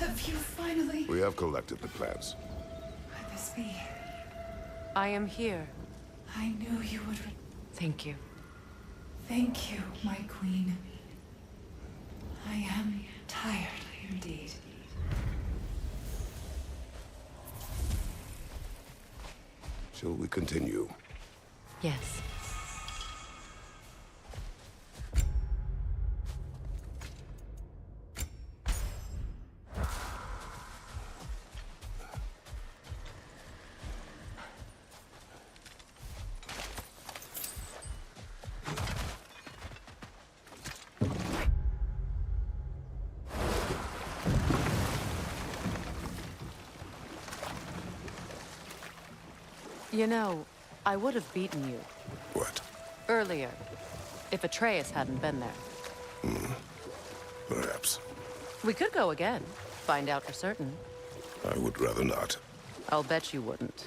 Have you finally... We have collected the plans. Let this be. I am here. I knew you would... Thank you. Thank you, my queen. I am tired, indeed. Shall we continue? Yes. You know, I would have beaten you What? earlier if Atreus hadn't been there. Perhaps. We could go again, find out for certain. I would rather not. I'll bet you wouldn't.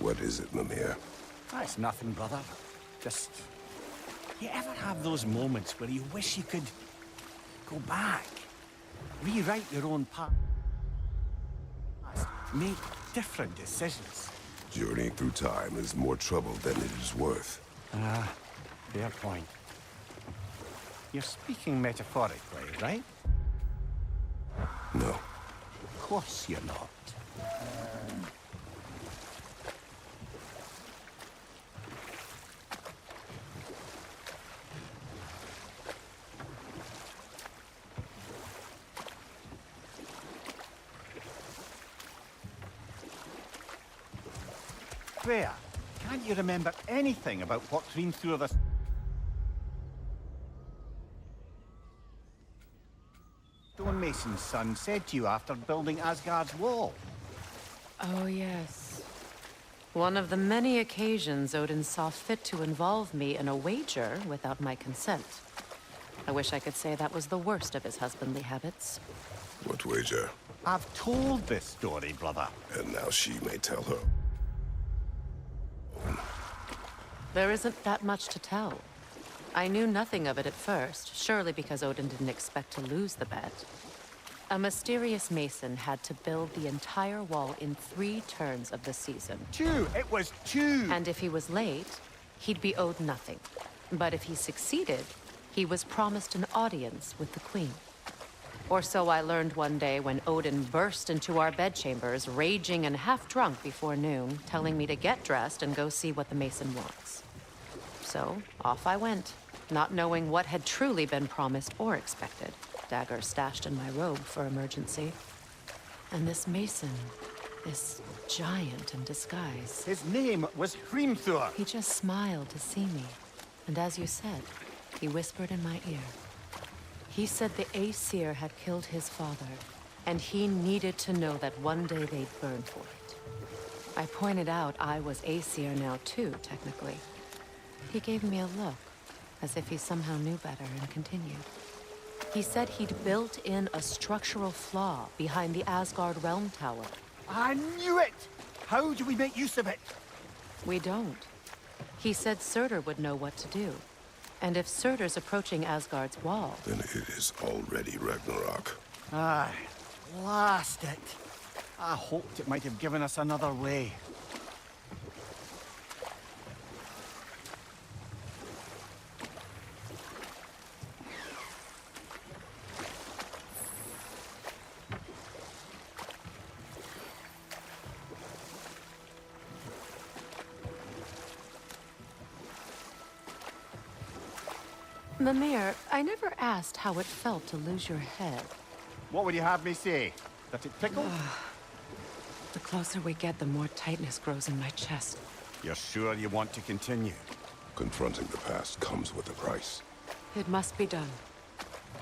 What is it, Mimir? That's nothing, brother. Just... You ever have those moments where you wish you could... go back? Rewrite your own past? Make different decisions? Journeying through time is more trouble than it is worth. Ah, fair point. You're speaking metaphorically, right? No. Of course you're not. Freya, can't you remember anything about what came through the... stonemason's son said to you after building Asgard's wall? Oh, yes. One of the many occasions Odin saw fit to involve me in a wager without my consent. I wish I could say that was the worst of his husbandly habits. What wager? I've told this story, brother. And now she may tell her. There isn't that much to tell. I knew nothing of it at first, surely because Odin didn't expect to lose the bet. A mysterious mason had to build the entire wall in 3 turns of the season. 2! It was 2! And if he was late, he'd be owed nothing. But if he succeeded, he was promised an audience with the queen. Or so I learned one day when Odin burst into our bedchambers, raging and half-drunk before noon, telling me to get dressed and go see what the mason wants. So, off I went, not knowing what had truly been promised or expected. Dagger stashed in my robe for emergency. And this mason, this giant in disguise. His name was Hrimthur. He just smiled to see me. And as you said, he whispered in my ear. He said the Aesir had killed his father, and he needed to know that one day they'd burn for it. I pointed out I was Aesir now too, technically. He gave me a look, as if he somehow knew better, and continued. He said he'd built in a structural flaw behind the Asgard Realm Tower. I knew it! How do we make use of it? We don't. He said Surtur would know what to do. And if Surtur's approaching Asgard's wall... Then it is already Ragnarok. Aye, blast it. I hoped it might have given us another way. Mimir, I never asked how it felt to lose your head. What would you have me say? That it tickled? The closer we get, the more tightness grows in my chest. You're sure you want to continue? Confronting the past comes with a price. It must be done.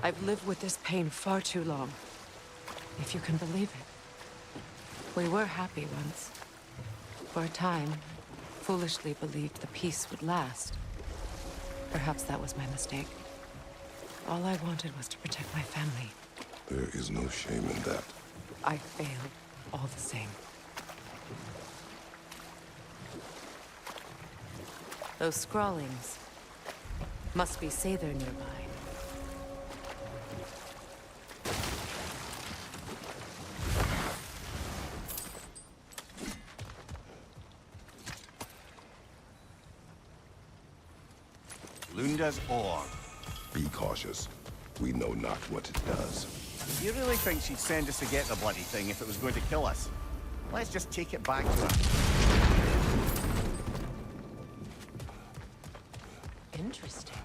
I've lived with this pain far too long. If you can believe it. We were happy once. For a time, foolishly believed the peace would last. Perhaps that was my mistake. All I wanted was to protect my family. There is no shame in that. I failed, all the same. Those scrawlings must be Sather nearby. Lunda's ore. Be cautious. We know not what it does. You really think she'd send us to get the bloody thing if it was going to kill us? Let's just take it back to her. Interesting.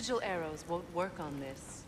Sigil arrows won't work on this.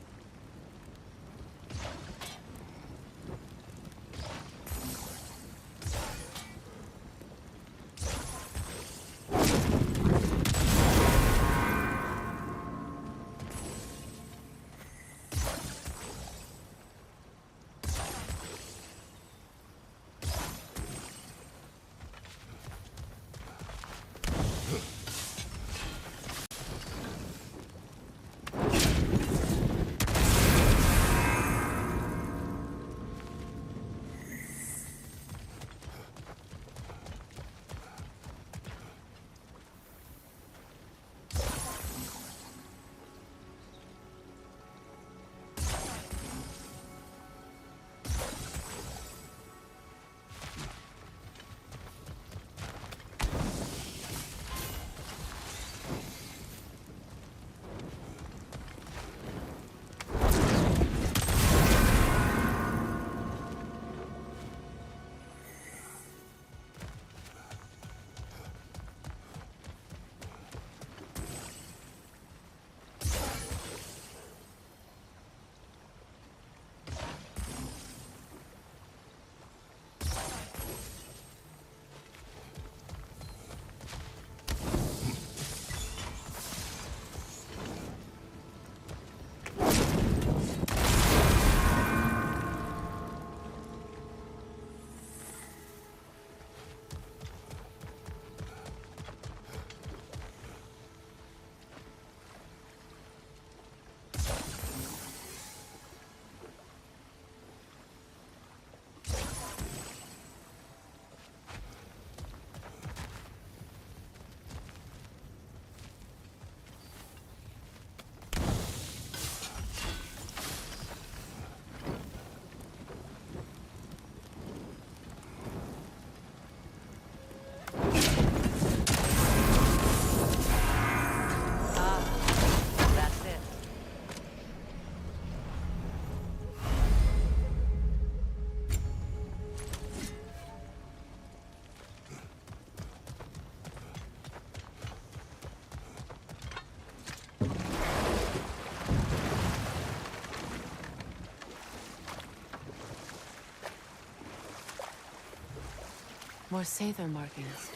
More Sather markings.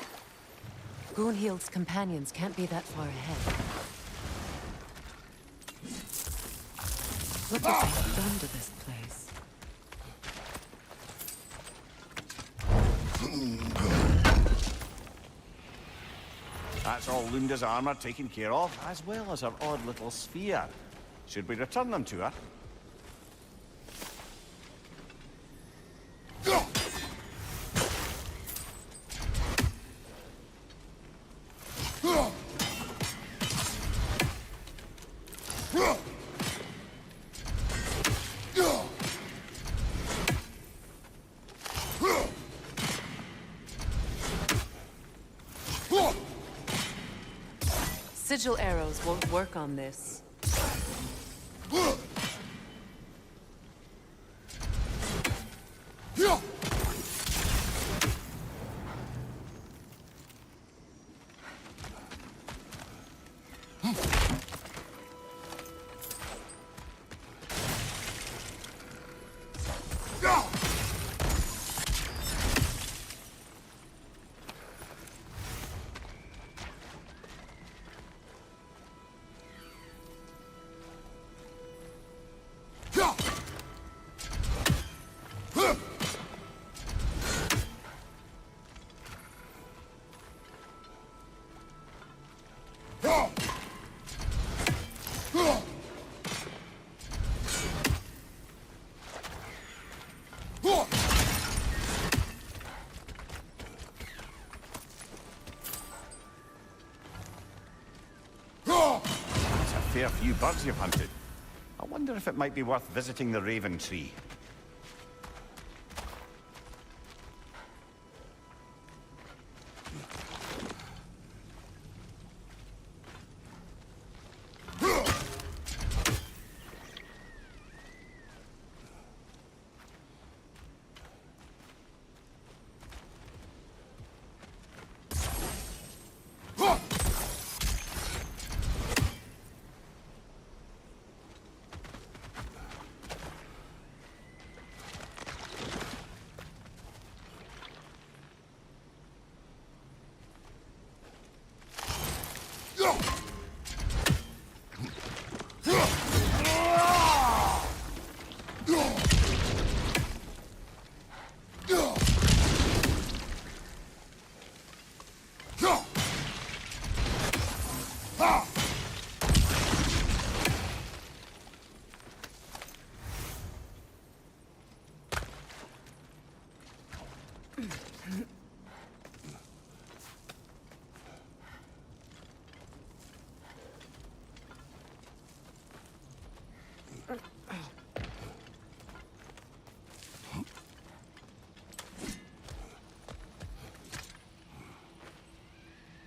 Goonhild's companions can't be that far ahead. What have they done to this place? That's all Lunda's armor taken care of, as well as her odd little sphere. Should we return them to her? Sigil arrows won't work on this. Fair few birds you've hunted. I wonder if it might be worth visiting the Raven Tree.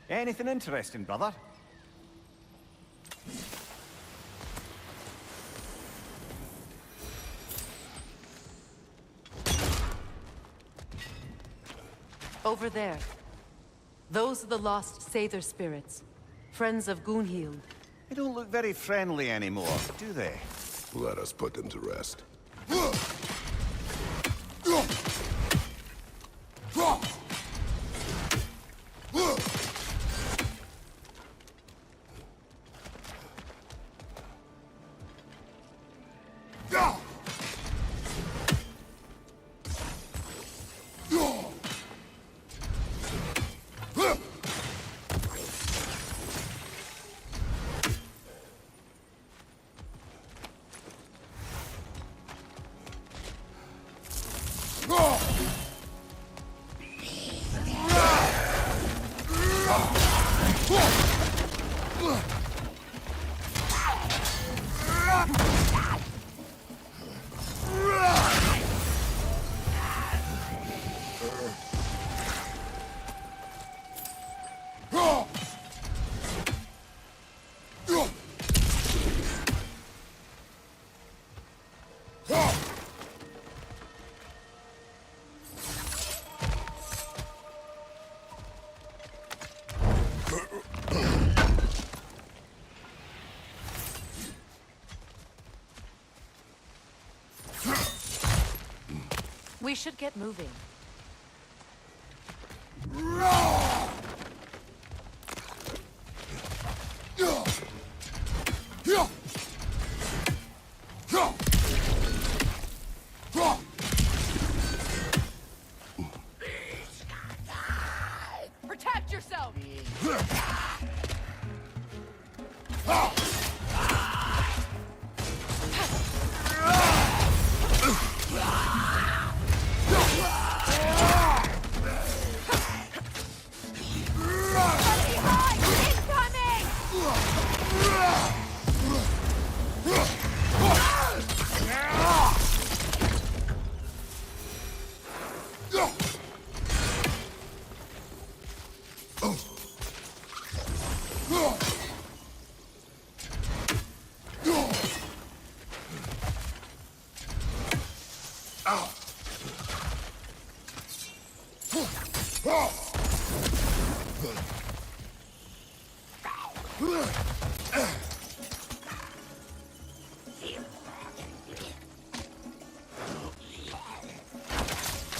Anything interesting, brother? Over there. Those are the lost Sather spirits. Friends of Gunhild. They don't look very friendly anymore, do they? Let us put them to rest. We should get moving. Protect yourself!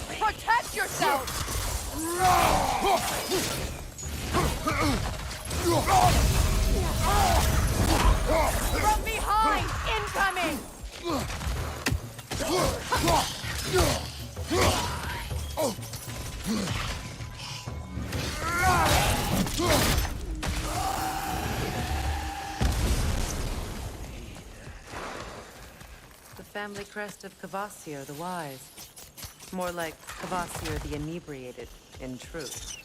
Protect yourself! From behind! Incoming! The family crest of Kvasir the Wise. More like Kvasir the Inebriated, in truth.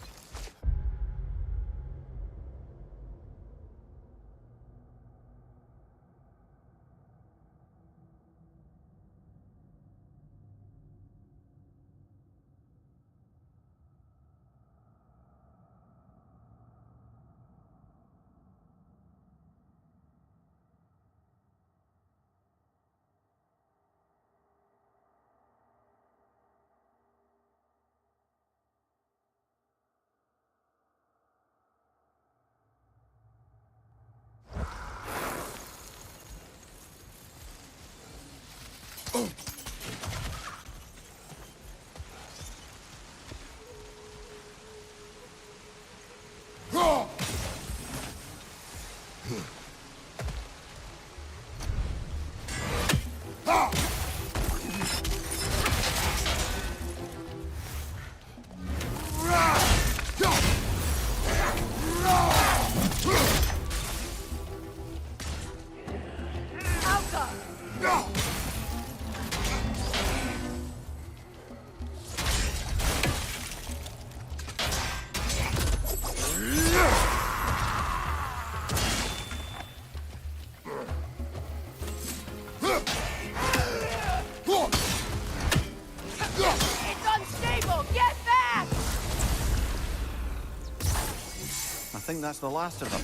I think that's the last of them.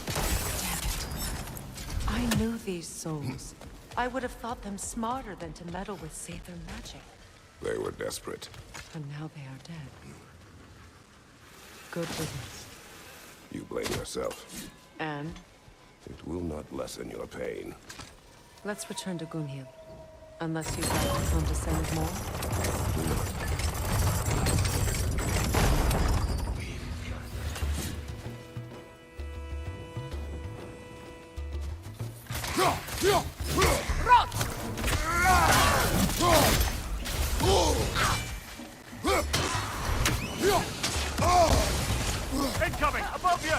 Damn it. I knew these souls. I would have thought them smarter than to meddle with Sather magic. They were desperate. And now they are dead. Good riddance. You blame yourself. And? It will not lessen your pain. Let's return to Gunhild. Unless you'd like to condescend more? Incoming! Above you!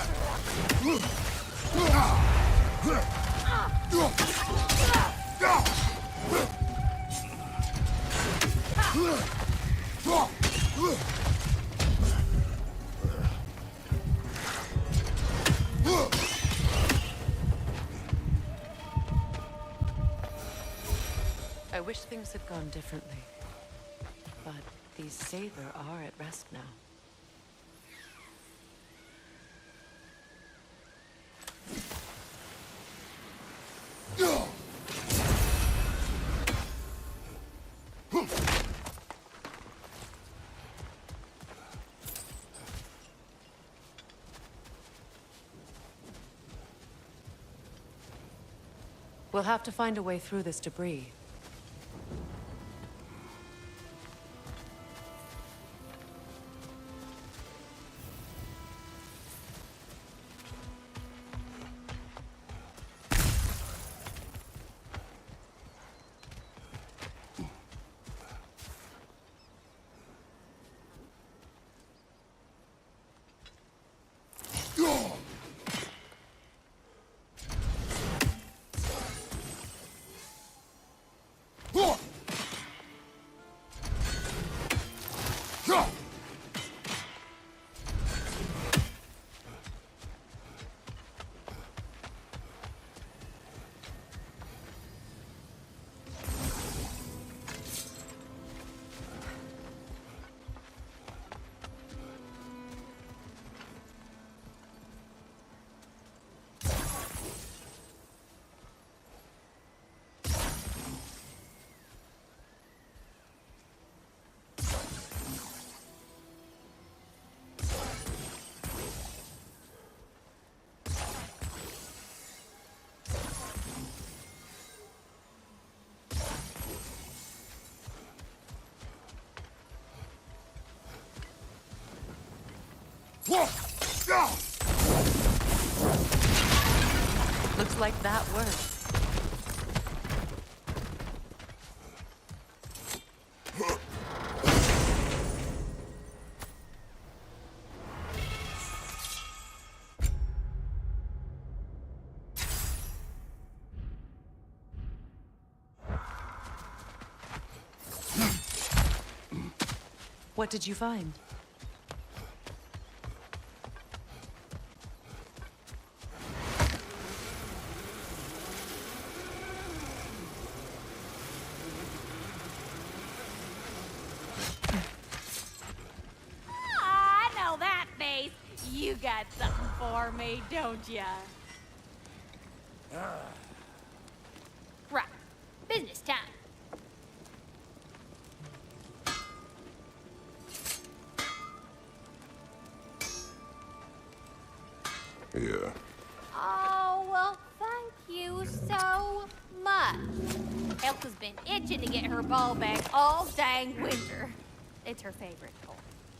I wish things had gone differently. But these Sather are at rest now. We'll have to find a way through this debris. Looks like that worked. What did you find? I know that face. You got something for me, don't ya? Right. Business time. Yeah. Oh, well, thank you so much. Elka's been itching to get her ball back all dang winter. It's her favorite toy.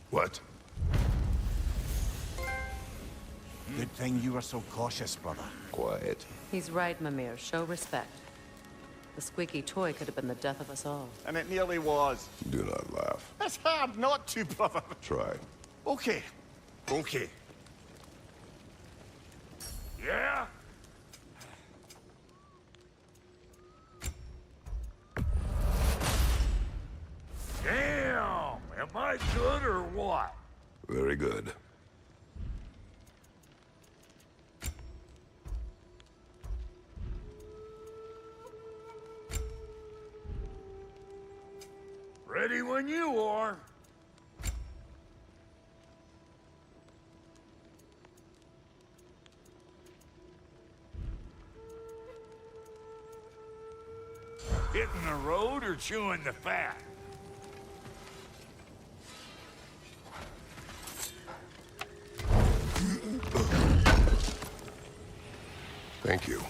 What? Good thing you were so cautious, brother. Quiet. He's right, Mimir. Show respect. The squeaky toy could have been the death of us all. And it nearly was. Do not laugh. It's hard not to, brother. Try. Okay. Okay. Yeah? Damn! Am I good or what? Very good. Ready when you are. Hitting the road or chewing the fat? Thank you.